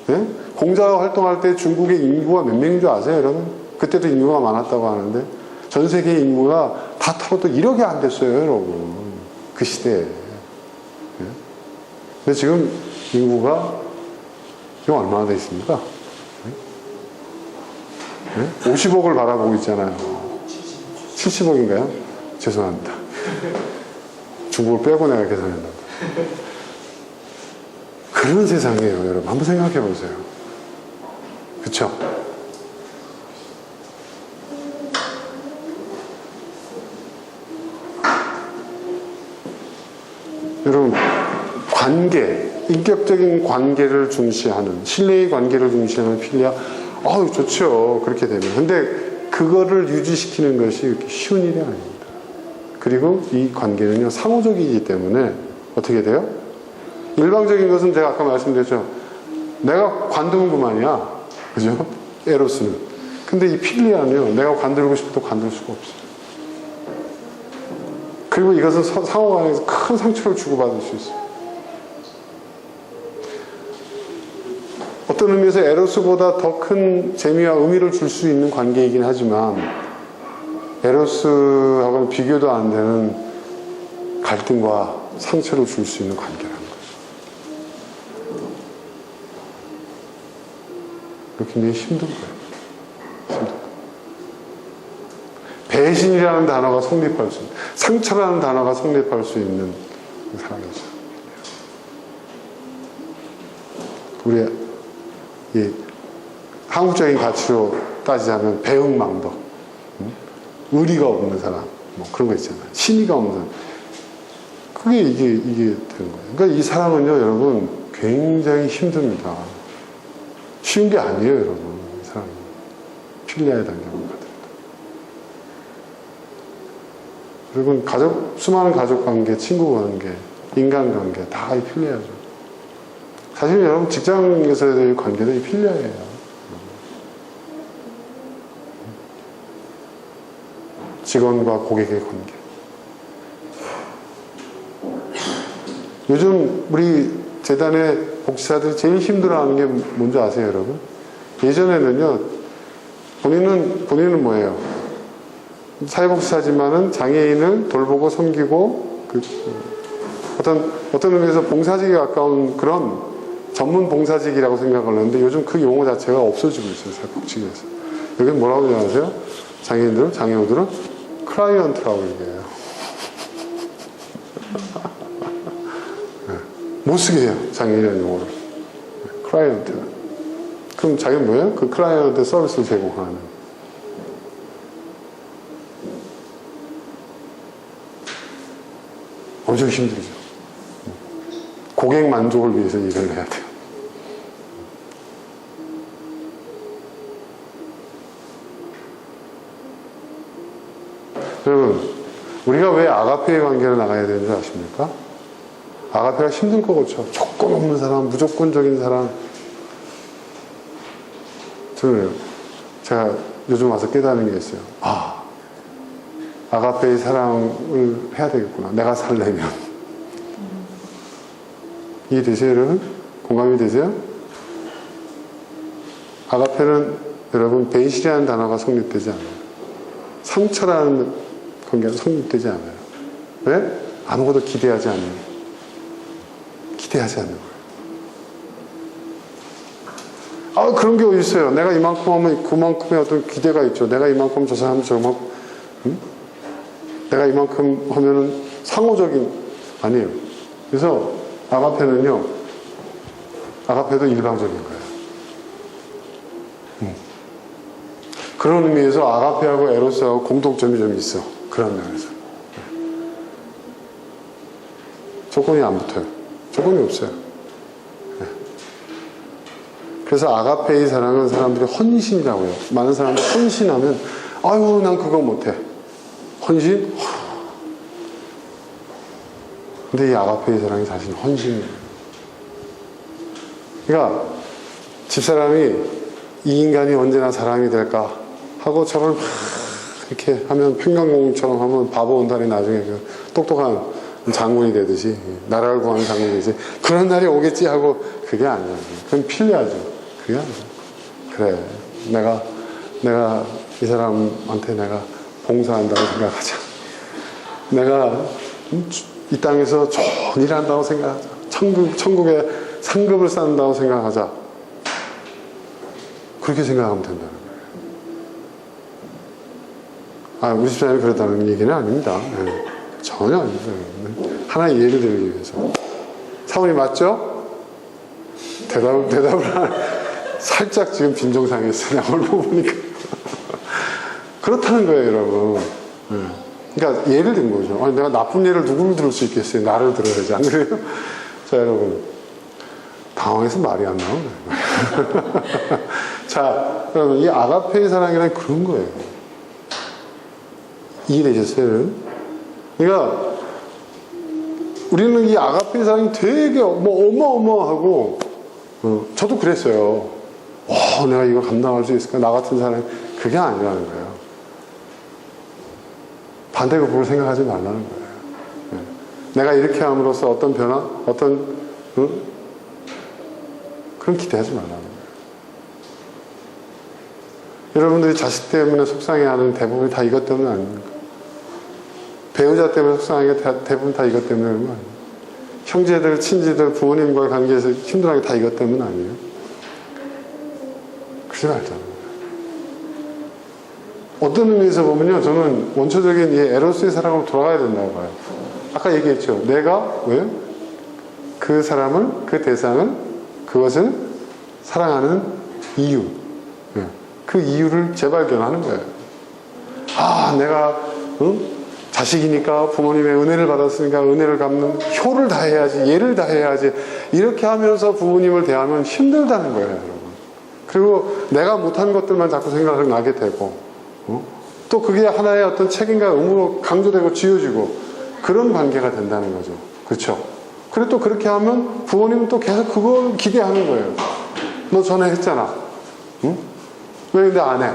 네? 공자 활동할 때 중국의 인구가 몇 명인 줄 아세요, 여러분? 그때도 인구가 많았다고 하는데 전 세계 인구가 다 털어도 1억이 안 됐어요, 여러분. 그 시대에. 네? 근데 지금 인구가 지금 얼마나 돼 있습니까? 네? 50억을 바라보고 있잖아요. 70억인가요? 죄송합니다. 중국을 빼고 내가 계산했나 봐. 그런 세상이에요, 여러분. 한번 생각해 보세요. 그쵸? 여러분, 관계, 인격적인 관계를 중시하는, 신뢰의 관계를 중시하는 필리아, 좋죠. 그렇게 되면. 근데 그거를 유지시키는 것이 이렇게 쉬운 일이 아닙니다. 그리고 이 관계는요, 상호적이기 때문에 어떻게 돼요? 일방적인 것은 제가 아까 말씀드렸죠. 내가 관두면 그만이야. 그죠? 에로스는. 근데 이 필리아는요, 내가 관들고 싶어도 관들 수가 없어요. 그리고 이것은 상호간에서 큰 상처를 주고받을 수 있어요. 어떤 의미에서 에로스보다 더 큰 재미와 의미를 줄 수 있는 관계이긴 하지만 에로스하고는 비교도 안 되는 갈등과 상처를 줄 수 있는 관계라는 거죠. 그렇게 굉장히 힘든 거예요. 배신이라는 단어가 성립할 수 있는, 상처라는 단어가 성립할 수 있는 사람이죠. 우리 이 한국적인 가치로 따지자면 배은망덕, 의리가 없는 사람, 뭐 그런 거 있잖아요. 신의가 없는 사람. 그게 이게 되는 거예요. 그러니까 이 사람은요, 여러분, 굉장히 힘듭니다. 쉬운 게 아니에요, 여러분. 이 사람은. 필리아의 단계로 가야 여러분, 수많은 가족 관계, 친구 관계, 인간 관계, 다 이 필리아죠. 사실 여러분, 직장에서의 관계도 이 필리아예요. 직원과 고객의 관계. 요즘 우리 재단의 복지사들이 제일 힘들어하는 게 뭔지 아세요, 여러분? 예전에는요, 본인은 뭐예요? 사회복지사지만은 장애인을 돌보고 섬기고, 어떤 의미에서 봉사직에 가까운 그런 전문 봉사직이라고 생각을 하는데 요즘 그 용어 자체가 없어지고 있어요, 사회복지에서. 여기는 뭐라고 생각하세요? 장애우들은 클라이언트라고 얘기해요. 못 쓰게 해요, 장애인이라는 용어를. 클라이언트. 그럼 자기는 뭐예요? 그 클라이언트 서비스를 제공하는. 엄청 힘들죠. 고객 만족을 위해서 일을 해야 돼요. 여러분, 우리가 왜 아가페의 관계를 나가야 되는지 아십니까? 아가페가 힘든 거겠죠. 조건 없는 사람, 무조건적인 사람. 제가 요즘 와서 깨닫는 게 있어요. 아가페의 사랑을 해야 되겠구나. 내가 살려면. 이해되세요, 여러분? 공감이 되세요? 아가페는 여러분, 배신이라는 단어가 성립되지 않아요. 상처라는 관계가 성립되지 않아요. 왜? 아무것도 기대하지 않는. 기대하지 않는 거예요. 그런 게 어디 있어요? 내가 이만큼 하면 그만큼의 어떤 기대가 있죠. 내가 이만큼 저 사람 저만큼, 내가 이만큼 하면은 상호적인, 아니에요. 그래서 아가페도 일방적인 거예요. 그런 의미에서 아가페하고 에로스하고 공통점이 좀 있어. 그런 면에서. 조건이 안 붙어요. 조건이 없어요. 그래서 아가페의 사랑은 사람들이 헌신이라고 해요. 많은 사람들이 헌신하면, 난 그거 못해. 헌신? 근데 이 아가페의 사랑이 사실 헌신이에요. 그러니까 집사람이 이 인간이 언제나 사람이 될까 하고 저걸 이렇게 하면 평강공처럼 하면 바보 온달이 나중에 그 똑똑한 장군이 되듯이 나라를 구하는 장군이 되듯이 그런 날이 오겠지 하고 그게 아니야. 그건 필요하죠. 그게 아니죠. 그래, 내가 이 사람한테 내가 봉사한다고 생각하자. 내가 이 땅에서 좋은 일 한다고 생각하자. 천국에 상급을 쌓는다고 생각하자. 그렇게 생각하면 된다는 거예요. 우리 집사람이 그랬다는 얘기는 아닙니다. 네. 전혀 아닙니다. 하나의 예를 들기 위해서. 사모님 맞죠? 대답을 살짝 지금 빈정상했어요. 얼굴 보니까. 그렇다는 거예요, 여러분. 네. 그러니까 예를 든 거죠. 내가 나쁜 예를 누구를 들을 수 있겠어요? 나를 들어야지. 안 그래요? 자, 여러분. 당황해서 말이 안 나오네. 자, 여러분, 이 아가페의 사랑이란 그런 거예요. 이해되셨어요? 그러니까, 우리는 이 아가페의 사랑이 되게 어마어마하고, 저도 그랬어요. 내가 이거 감당할 수 있을까? 나 같은 사람이. 그게 아니라는 거예요. 반대급부로 생각하지 말라는 거예요. 내가 이렇게 함으로써 어떤 변화, 어떤 그런 기대하지 말라는 거예요. 여러분들이 자식 때문에 속상해하는 대부분이 다 이것 때문 아닙니까? 배우자 때문에 속상하게 대부분 다 이것 때문에 그런 거 아니에요? 형제들, 친지들, 부모님과의 관계에서 힘들어하는 게 다 이것 때문 아니에요? 그러지 말자는 거예요. 어떤 의미에서 보면요, 저는 원초적인 이 에로스의 사랑으로 돌아가야 된다고 봐요. 아까 얘기했죠. 내가 왜? 그 사람을, 그 대상을, 그것을 사랑하는 이유. 그 이유를 재발견하는 거예요. 내가 자식이니까 부모님의 은혜를 받았으니까 은혜를 갚는 효를 다해야지, 예를 다해야지. 이렇게 하면서 부모님을 대하면 힘들다는 거예요, 여러분. 그리고 내가 못한 것들만 자꾸 생각을 나게 되고, 또 그게 하나의 어떤 책임과 의무로 강조되고 지어지고 그런 관계가 된다는 거죠. 그렇죠? 그리고 또 그렇게 하면 부모님은 또 계속 그걸 기대하는 거예요. 너 전에 했잖아. 응? 왜 근데 안 해?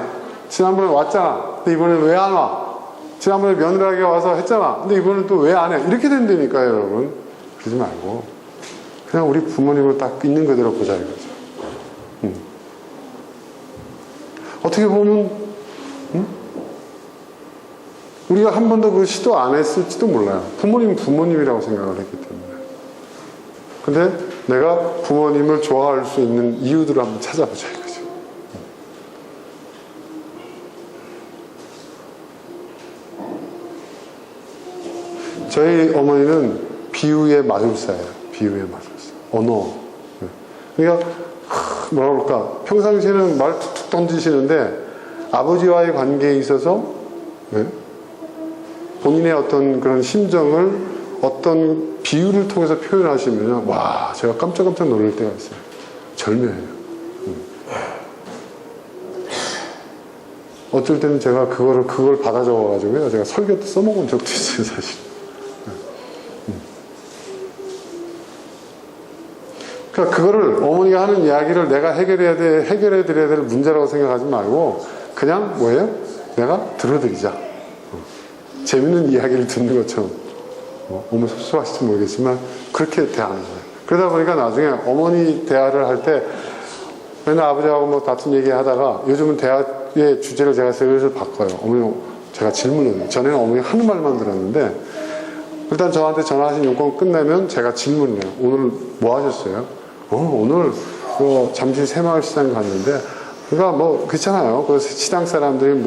지난번에 왔잖아. 근데 이번엔 왜 안 와? 지난번에 며느리하게 와서 했잖아. 근데 이번엔 또 왜 안 해? 이렇게 된다니까요, 여러분. 그러지 말고 그냥 우리 부모님을 딱 있는 그대로 보자 이거죠. 어떻게 보면 우리가 한 번도 그 시도 안 했을지도 몰라요. 부모님은 부모님이라고 생각을 했기 때문에. 근데 내가 부모님을 좋아할 수 있는 이유들을 한번 찾아보자 이거죠. 저희 어머니는 비유의 마술사예요. 비유의 마술사. 언어. 그러니까 뭐라 그럴까, 평상시에는 말 툭툭 던지시는데 아버지와의 관계에 있어서 본인의 어떤 그런 심정을 어떤 비유를 통해서 표현하시면 와, 제가 깜짝깜짝 놀랄 때가 있어요. 절묘해요. 어쩔 때는 제가 그걸 받아 적어가지고요, 제가 설교 때 써먹은 적도 있어요, 사실. 그러니까 그거를 어머니가 하는 이야기를 내가 해결해 드려야 될 문제라고 생각하지 말고 그냥 뭐예요? 내가 들어드리자. 재밌는 이야기를 듣는 것처럼. 어머니 섭섭하실지 모르겠지만 그렇게 대하는 거예요. 그러다 보니까 나중에 어머니 대화를 할 때 맨날 아버지하고 뭐 다툰 얘기 하다가 요즘은 대화의 주제를 제가 슬슬 바꿔요. 어머니, 제가 질문을 해요. 전에는 어머니 하는 말만 들었는데 일단 저한테 전화하신 요건 끝내면 제가 질문을 해요. 오늘 뭐 하셨어요? 오늘 잠실 새마을시장 갔는데 그러니까 뭐 그렇잖아요. 그 시당 사람들이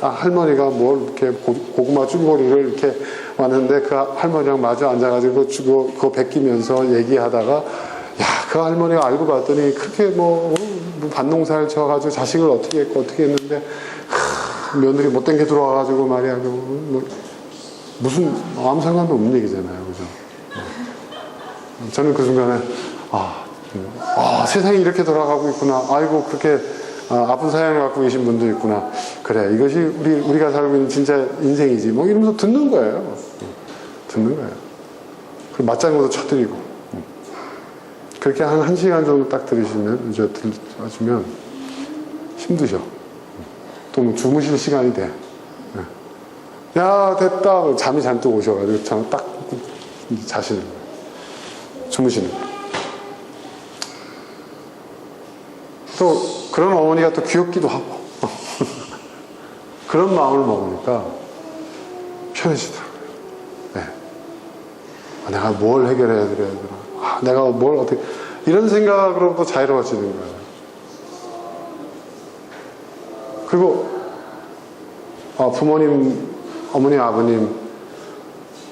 할머니가 뭘 이렇게 고구마 쭈거리를 이렇게 왔는데 그 할머니랑 마주 앉아가지고 그거 베끼면서 얘기하다가 그 할머니가 알고 봤더니 그렇게 뭐 밭농사를 쳐가지고 자식을 어떻게 했고 어떻게 했는데 며느리 못된 게 들어와가지고 말이야 무슨 아무 상관도 없는 얘기잖아요, 그죠? 저는 그 순간에 세상이 이렇게 돌아가고 있구나. 아이고 그렇게 아픈 사연을 갖고 계신 분도 있구나. 그래, 이것이 우리가 살고 있는 진짜 인생이지. 뭐 이러면서 듣는 거예요. 듣는 거예요. 그리고 맞장구도 쳐드리고. 그렇게 한 1시간 정도 딱 들으시면 힘드셔. 또 뭐 주무실 시간이 돼. 야, 됐다. 잠이 잔뜩 오셔가지고 저는 딱 자시는 거예요. 주무시는 거예요. 또 그런 어머니가 또 귀엽기도 하고 그런 마음을 먹으니까 편해지더라고요. 네. 내가 뭘 해결해야 되나, 내가 뭘 어떻게, 이런 생각으로 또 자유로워지는 거예요. 그리고 부모님, 어머니, 아버님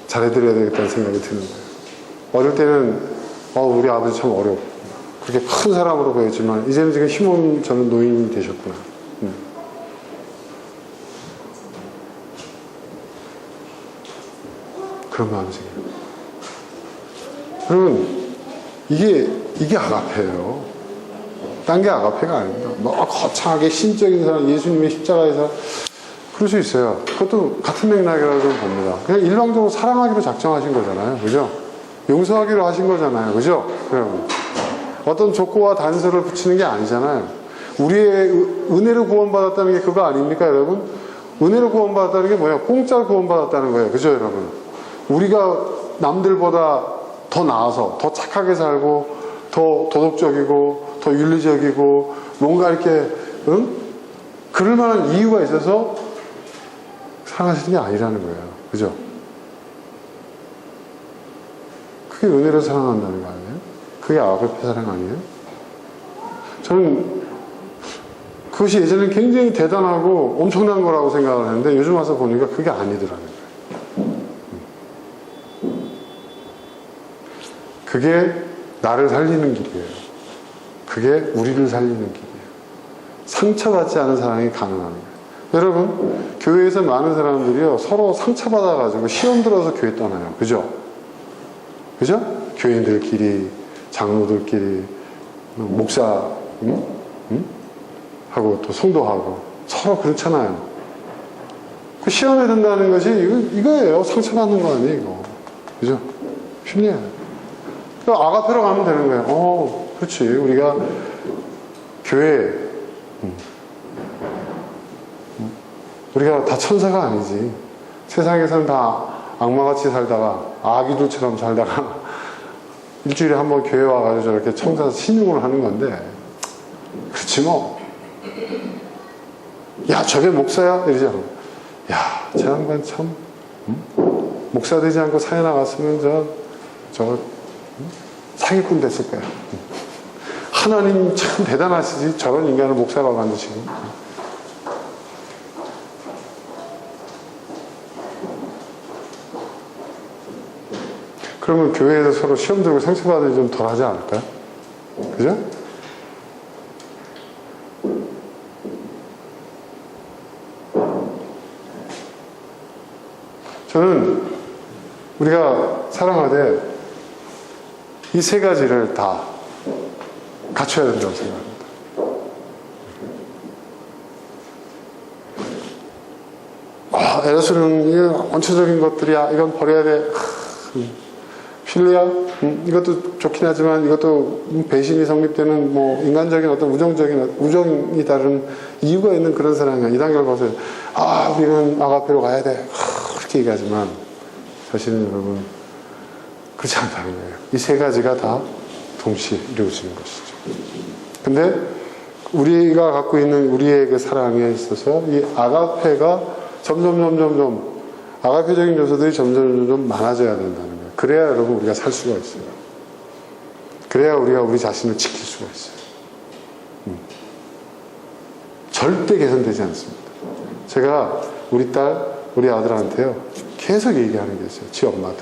잘해드려야 되겠다는 생각이 드는 거예요. 어릴 때는 우리 아버지 참 어려워. 그렇게 큰 사람으로 보였지만 이제는 지금 힘없는 저는 노인이 되셨구나. 그런 마음이 생겨요. 여러분, 이게 아가페예요. 딴 게 아가페가 아닙니다. 거창하게 신적인 사람, 예수님의 십자가에서 그럴 수 있어요. 그것도 같은 맥락이라고 봅니다. 그냥 일방적으로 사랑하기로 작정하신 거잖아요, 그죠? 용서하기로 하신 거잖아요, 그죠? 어떤 조건과 단서를 붙이는 게 아니잖아요. 우리의 은혜로 구원받았다는 게 그거 아닙니까, 여러분? 은혜로 구원받았다는 게 뭐야? 공짜로 구원받았다는 거예요. 그죠, 여러분? 우리가 남들보다 더 나아서, 더 착하게 살고, 더 도덕적이고, 더 윤리적이고, 뭔가 이렇게, 그럴 만한 이유가 있어서 사랑하시는 게 아니라는 거예요. 그죠? 그게 은혜로 사랑한다는 거 아니에요? 그게 아가페 사랑 아니에요? 저는 그것이 예전엔 굉장히 대단하고 엄청난 거라고 생각을 했는데 요즘 와서 보니까 그게 아니더라는 거예요. 그게 나를 살리는 길이에요. 그게 우리를 살리는 길이에요. 상처받지 않은 사랑이 가능한 거예요. 여러분, 교회에서 많은 사람들이요, 서로 상처받아가지고 시험 들어서 교회 떠나요. 그죠? 그죠? 교인들끼리, 장로들끼리, 목사, 하고 또 성도하고 서로 그렇잖아요. 그 시험에 든다는 것이 이거예요. 상처받는 거 아니에요, 이거. 그죠? 쉽네요. 그 아가페로 가면 되는 거예요. 그렇지. 우리가 교회, 우리가 다 천사가 아니지. 세상에서는 다 악마같이 살다가, 아기들처럼 살다가, 일주일에 한 번 교회 와가지고 저렇게 천사 신용을 하는 건데, 그렇지 뭐. 야, 저게 목사야? 이러잖아. 야, 저 양반 참, 목사 되지 않고 사회 나갔으면 사기꾼 됐을 거야. 하나님 참 대단하시지. 저런 인간을 목사가 만드시고. 그러면 교회에서 서로 시험 들고 상처받으니 좀 덜 하지 않을까요? 그죠? 저는 우리가 사랑하되 이 세 가지를 다 갖춰야 된다고 생각합니다. 에러스는 이거 원초적인 것들이야. 이건 버려야 돼. 필리아, 이것도 좋긴 하지만 이것도 배신이 성립되는 뭐 인간적인 어떤 우정이 다른 이유가 있는 그런 사랑이야. 이 단계를 봐서 우리는 아가페로 가야 돼. 그렇게 얘기하지만 사실은 여러분 그렇지 않다는 거예요. 이 세 가지가 다 동시에 이루어지는 것이죠. 근데 우리가 갖고 있는 우리의 그 사랑에 있어서 이 아가페가 점점 아가페적인 요소들이 점점 많아져야 된다는 거예요. 그래야 여러분 우리가 살 수가 있어요. 그래야 우리가 우리 자신을 지킬 수가 있어요. 절대 개선되지 않습니다. 제가 우리 딸, 우리 아들한테요 계속 얘기하는 게 있어요. 지 엄마도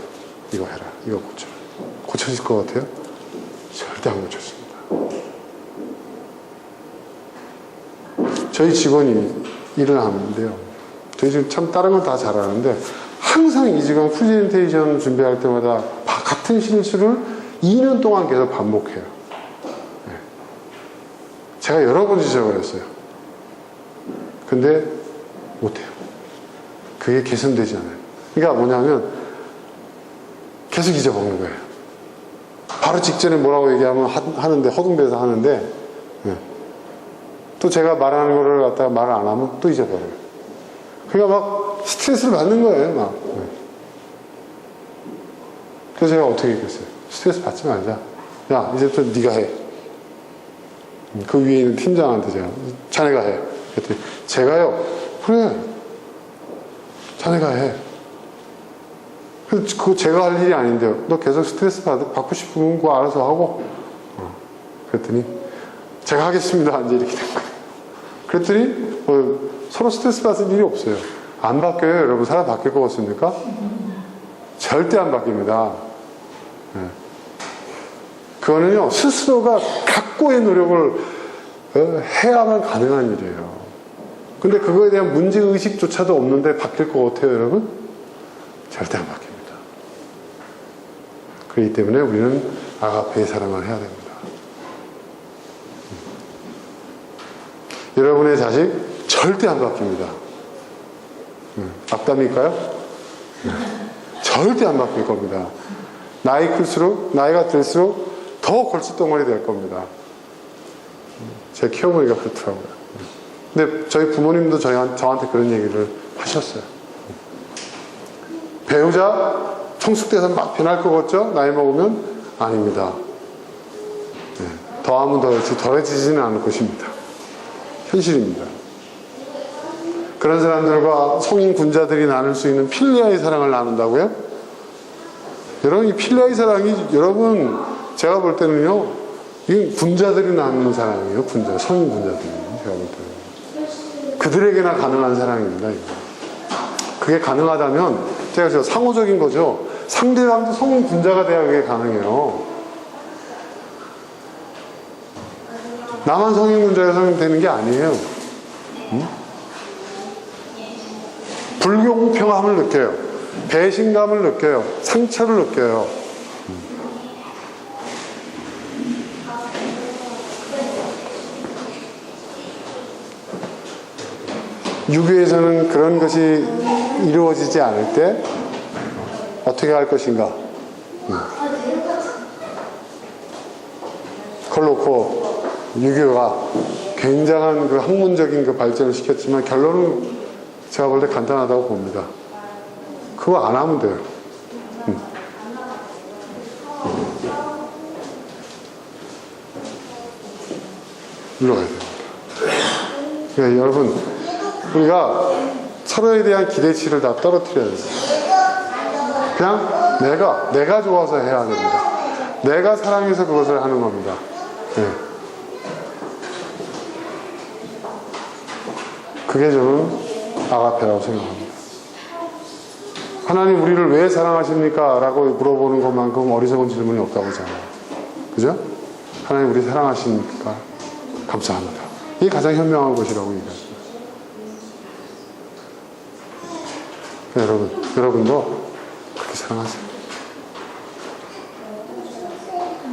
이거 해라, 이거 고쳐라. 고쳐질 것 같아요? 절대 안 고쳐집니다. 저희 직원이 일을 하는데요, 저희 지금 참 다른 건 다 잘하는데 항상 이 직원 프레젠테이션 준비할 때마다 같은 실수를 2년 동안 계속 반복해요. 네. 제가 여러 번 지적을 했어요. 근데 못해요. 그게 개선되지 않아요. 그러니까 뭐냐면 계속 잊어먹는 거예요. 바로 직전에 뭐라고 얘기하면 하는데, 허둥대서 하는데, 네. 또 제가 말하는 거를 갖다가 말을 안 하면 또 잊어버려요. 그러니까 막 스트레스를 받는 거예요, 막. 네. 그래서 제가 어떻게 했겠어요? 스트레스 받지 말자. 야, 이제부터 네가 해. 그 위에 있는 팀장한테 제가, 자네가 해. 그랬더니 제가요, 그래, 자네가 해. 그거 제가 할 일이 아닌데요. 너 계속 스트레스 받고 싶으면 그거 알아서 하고. 그랬더니 제가 하겠습니다. 이제 이렇게 된 거예요. 그랬더니 서로 스트레스 받을 일이 없어요. 안 바뀌어요, 여러분. 사람 바뀔 것 같습니까? 절대 안 바뀝니다. 네. 그거는요, 스스로가 각고의 노력을 해야만 가능한 일이에요. 근데 그거에 대한 문제의식조차도 없는데 바뀔 것 같아요, 여러분? 절대 안 바뀝니다. 그렇기 때문에 우리는 아가페의 사랑을 해야 됩니다. 여러분의 자식 절대 안 바뀝니다. 악담일까요? 절대 안 바뀔 겁니다. 나이가 들수록 더 골칫덩어리 될 겁니다. 제 키워보니까 그렇더라고요. 근데 저희 부모님도 저한테 그런 얘기를 하셨어요. 배우자 성숙돼서 막 변할 것 같죠? 나이 먹으면? 아닙니다. 네, 더하면 더할지 덜해지지는 않을 것입니다. 현실입니다. 그런 사람들과 성인 군자들이 나눌 수 있는 필리아의 사랑을 나눈다고요? 여러분, 이 필리아의 사랑이, 여러분, 제가 볼 때는요, 이 군자들이 나누는 사랑이에요. 성인 군자들이. 제가 볼 때는. 그들에게나 가능한 사랑입니다. 이거. 그게 가능하다면, 제가 저 상호적인 거죠. 상대방도 성인 군자가 돼야 그게 가능해요. 나만 성인 군자가 되는 게 아니에요. 응? 불공평함을 느껴요. 배신감을 느껴요. 상처를 느껴요. 유교에서는 그런 것이 이루어지지 않을 때 어떻게 할 것인가? 그걸 놓고 유교가 굉장한 그 학문적인 그 발전을 시켰지만 결론은 제가 볼 때 간단하다고 봅니다. 그거 안 하면 돼요. 일로 가야 됩니다. 그러니까 여러분, 우리가 서로에 대한 기대치를 다 떨어뜨려야 돼요. 그냥 내가 좋아서 해야 됩니다. 내가 사랑해서 그것을 하는 겁니다. 네. 그게 저는 아가페라고 생각합니다. 하나님 우리를 왜 사랑하십니까? 라고 물어보는 것만큼 어리석은 질문이 없다고 하잖아요. 그죠? 하나님 우리 사랑하십니까? 감사합니다. 이게 가장 현명한 것이라고 얘기합니다. 여러분도 그렇게 사랑하세요.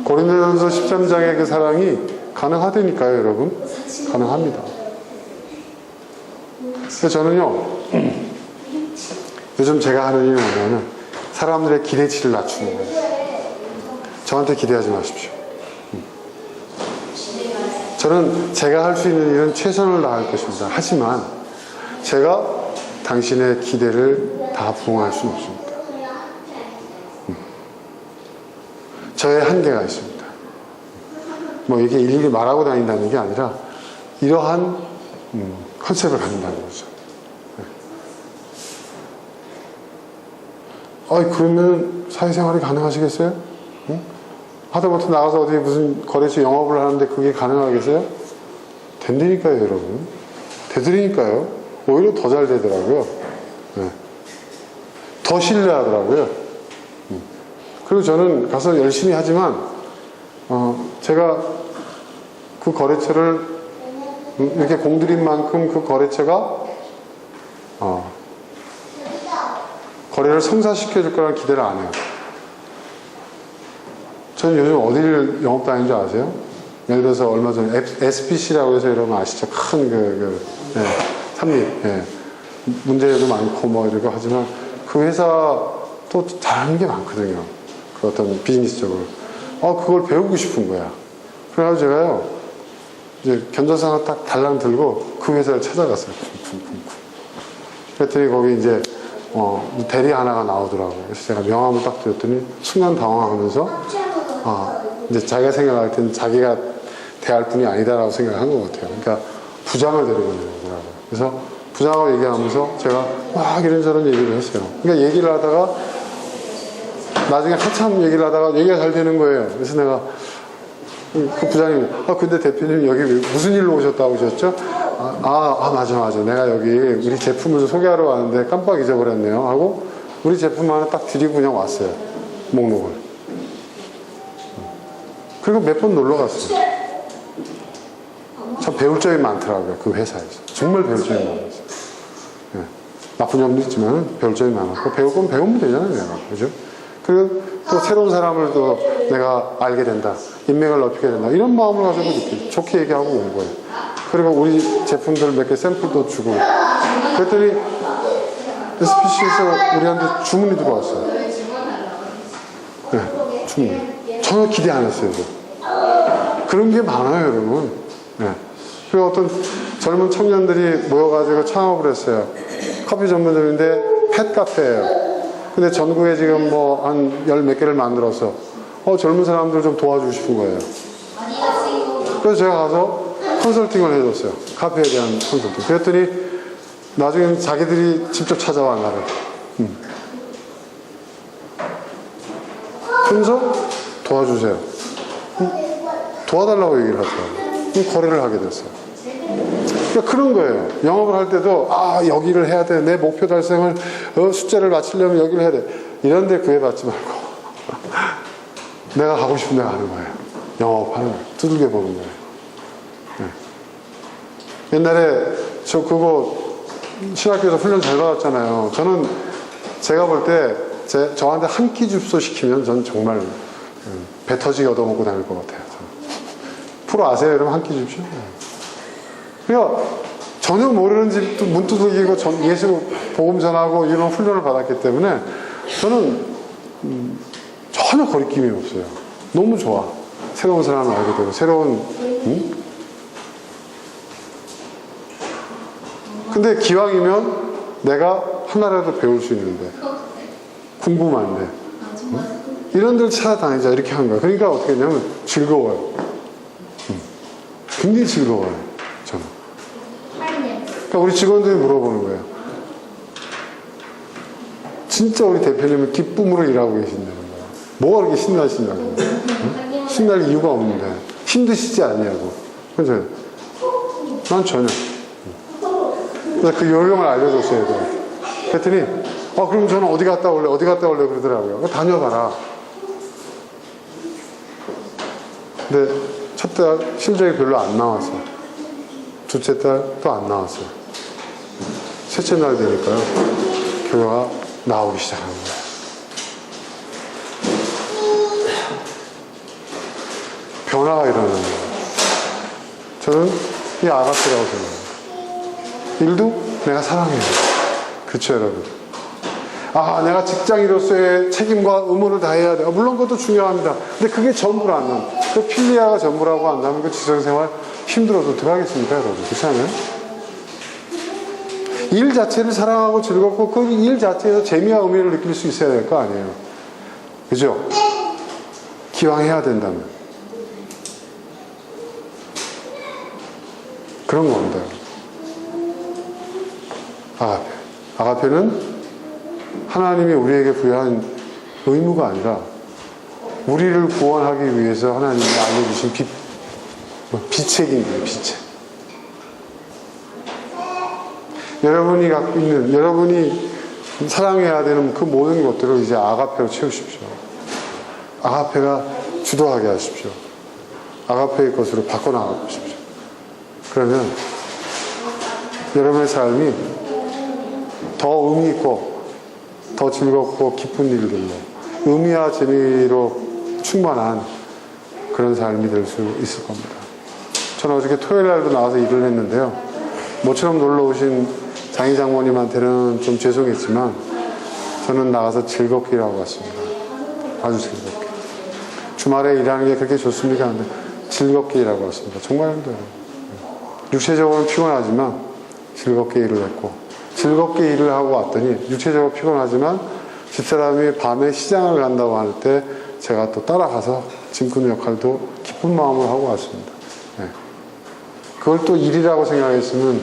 고린도전서 13장의 그 사랑이 가능하다니까요, 여러분. 가능합니다. 그래서 저는요, 요즘 제가 하는 일이 뭐냐면 사람들의 기대치를 낮추는 거예요. 저한테 기대하지 마십시오. 저는 제가 할 수 있는 일은 최선을 다할 것입니다. 하지만 제가 당신의 기대를 다 부응할 수는 없습니다. 저의 한계가 있습니다. 뭐 이게 일일이 말하고 다닌다는 게 아니라 이러한 컨셉을 갖는다는 거죠. 그러면 사회생활이 가능하시겠어요? 응? 하다못해 나가서 어디 무슨 거래처 영업을 하는데 그게 가능하겠어요? 된다니까요, 여러분. 되더라니까요. 오히려 더 잘 되더라고요. 네. 더 신뢰하더라고요. 그리고 저는 가서 열심히 하지만, 제가 그 거래처를 이렇게 공들인 만큼 그 거래처가, 거래를 성사시켜줄 거라는 기대를 안 해요. 저는 요즘 어디를 영업 다니는 줄 아세요? 예를 들어서 얼마 전에 SPC라고 해서 여러분 아시죠? 큰 삼립. 예. 문제도 많고 뭐 이러고 하지만 그 회사 또 잘하는 게 많거든요. 그 어떤 비즈니스적으로. 그걸 배우고 싶은 거야. 그래가지고 제가요, 이제 견적서 하나 딱 달랑 들고 그 회사를 찾아갔어요. 그랬더니 거기 이제 대리 하나가 나오더라고요. 그래서 제가 명함을 딱 드렸더니 순간 당황하면서 이제 자기가 생각할 때는 자기가 대할 분이 아니다라고 생각한 것 같아요. 그러니까 부장을 데리고 내더라고요. 그래서 부장하고 얘기하면서 제가 막 이런저런 얘기를 했어요. 그러니까 얘기를 하다가 나중에 한참 얘기를 하다가 얘기가 잘 되는 거예요. 그래서 내가 그 부장님, 근데 대표님 여기 무슨 일로 오셨다고 하셨죠? 맞아. 내가 여기 우리 제품을 소개하러 왔는데 깜빡 잊어버렸네요. 하고 우리 제품 하나 딱 드리고 그냥 왔어요. 목록을. 그리고 몇 번 놀러 갔어요. 참 배울 점이 많더라고요. 그 회사에서. 정말 배울 점이 많았어요. 네. 나쁜 점도 있지만 배울 점이 많았고 배울 건 배우면 되잖아요. 내가. 그죠? 그리고 또 새로운 사람을 또 내가 알게 된다. 인맥을 넓히게 된다. 이런 마음을 가지고 이렇게 좋게 얘기하고 온 거예요. 그리고 우리 제품들 몇 개 샘플도 주고. 그랬더니 SPC에서 우리한테 주문이 들어왔어요. 네, 주문. 전혀 기대 안 했어요. 그런 게 많아요, 여러분. 예. 그리고 어떤 젊은 청년들이 모여가지고 창업을 했어요. 커피 전문점인데 펫카페예요. 근데 전국에 지금 뭐 한 열 몇 개를 만들어서 젊은 사람들 좀 도와주고 싶은 거예요. 그래서 제가 가서 컨설팅을 해줬어요. 카페에 대한 컨설팅. 그랬더니 나중에 자기들이 직접 찾아와 나를. 그래서 도와주세요. 도와달라고 얘기를 하더라고요. 거래를 하게 됐어요. 그러니까 그런 거예요. 영업을 할 때도 여기를 해야 돼. 내 목표 달성을 숫자를 맞추려면 여기를 해야 돼. 이런 데 구애받지 말고 내가 가고 싶은 데 가는 거예요. 영업하는 거예요. 두들겨 보는 거예요. 네. 옛날에 저 그거 신학교에서 훈련 잘 받았잖아요. 저는 제가 볼 때 저한테 한 끼 줍소 시키면 전 정말 배 터지게 얻어먹고 다닐 것 같아요. 프로 아세요? 여러분 한 끼 줍시오. 그러니까 전혀 모르는 집도 문 두들기고 예수 복음 전하고 이런 훈련을 받았기 때문에 저는 전혀 거리낌이 없어요. 너무 좋아. 새로운 사람을 알게 되고 새로운 근데 기왕이면 내가 하나라도 배울 수 있는데 궁금한데 이런 데를 찾아다니자 이렇게 한 거예요. 그러니까 어떻게 했냐면 즐거워요. 굉장히 즐거워요. 저는. 그러니까 우리 직원들이 물어보는 거예요. 진짜 우리 대표님은 기쁨으로 일하고 계신다는 거예요. 뭐가 그렇게 신나시냐고. 신날 이유가 없는데 힘드시지 않냐고. 그래서 난 전혀. 그래서 그 요령을 알려줬어요. 그랬더니 그럼 저는 어디 갔다 올래 그러더라고요. 다녀봐라. 근데 첫 달 실적이 별로 안 나왔어요. 둘째 달 또 안 나왔어요. 셋째 날 되니까요. 결과가 나오기 시작한 거예요. 변화가 일어나는 거예요. 저는 이 아가씨라고 생각해요. 일도 내가 사랑해요. 그렇죠, 여러분? 내가 직장인으로서의 책임과 의무를 다해야 돼. 물론 그것도 중요합니다. 근데 그게 전부라면, 그 필리아가 전부라고 한다면 그 직장생활 힘들어도 어떡하겠습니까, 여러분? 그렇지 않아요? 일 자체를 사랑하고 즐겁고 그 일 자체에서 재미와 의미를 느낄 수 있어야 될 거 아니에요. 그죠? 기왕 해야 된다면. 그런 겁니다. 아가페는 하나님이 우리에게 부여한 의무가 아니라 우리를 구원하기 위해서 하나님이 알려주신 비책인 거예요. 비책. 여러분이 갖고 있는, 여러분이 사랑해야 되는 그 모든 것들을 이제 아가페로 채우십시오. 아가페가 주도하게 하십시오. 아가페의 것으로 바꿔나가 보십시오. 그러면 여러분의 삶이 더 의미 있고 더 즐겁고 기쁜 일들로 의미와 재미로 충만한 그런 삶이 될 수 있을 겁니다. 저는 어저께 토요일 날도 나와서 일을 했는데요. 모처럼 놀러 오신 장희 장모님한테는 좀 죄송했지만 저는 나가서 즐겁게 일하고 왔습니다. 아주 즐겁게. 주말에 일하는 게 그렇게 좋습니까? 근데 즐겁게 일하고 왔습니다. 정말 힘들어요. 육체적으로는 피곤하지만 즐겁게 일을 했고 즐겁게 일을 하고 왔더니 육체적으로 피곤하지만 집사람이 밤에 시장을 간다고 할 때 제가 또 따라가서 짐꾼 역할도 기쁜 마음으로 하고 왔습니다. 네. 그걸 또 일이라고 생각했으면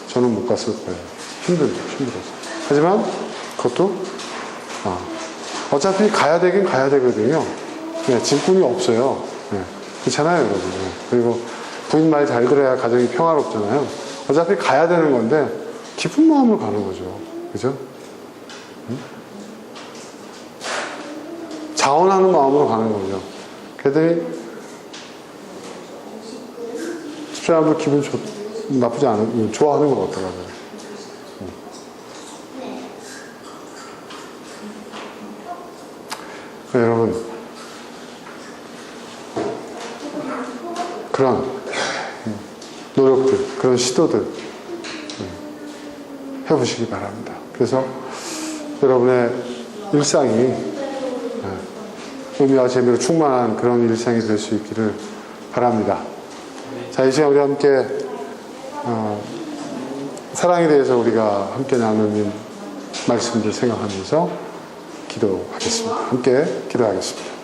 저는 못 갔을 거예요. 힘들었어요. 하지만 그것도 어차피 가야 되긴 가야 되거든요. 네, 짐꾼이 없어요. 네. 그렇잖아요, 여러분. 네. 그리고 부인 말 잘 들어야 가정이 평화롭잖아요. 어차피 가야 되는 건데 기쁜 마음으로 가는 거죠. 그죠? 응? 자원하는 마음으로 가는 거죠. 그랬더니 집사람도 기분 나쁘지 않은, 좋아하는 것 같더라고요. 여러분, 그런 노력들, 그런 시도들 해보시기 바랍니다. 그래서 여러분의 일상이 의미와 재미로 충만한 그런 일상이 될 수 있기를 바랍니다. 자, 이 시간 우리 함께 사랑에 대해서 우리가 함께 나누는 말씀들 생각하면서 기도하겠습니다. 함께 기도하겠습니다.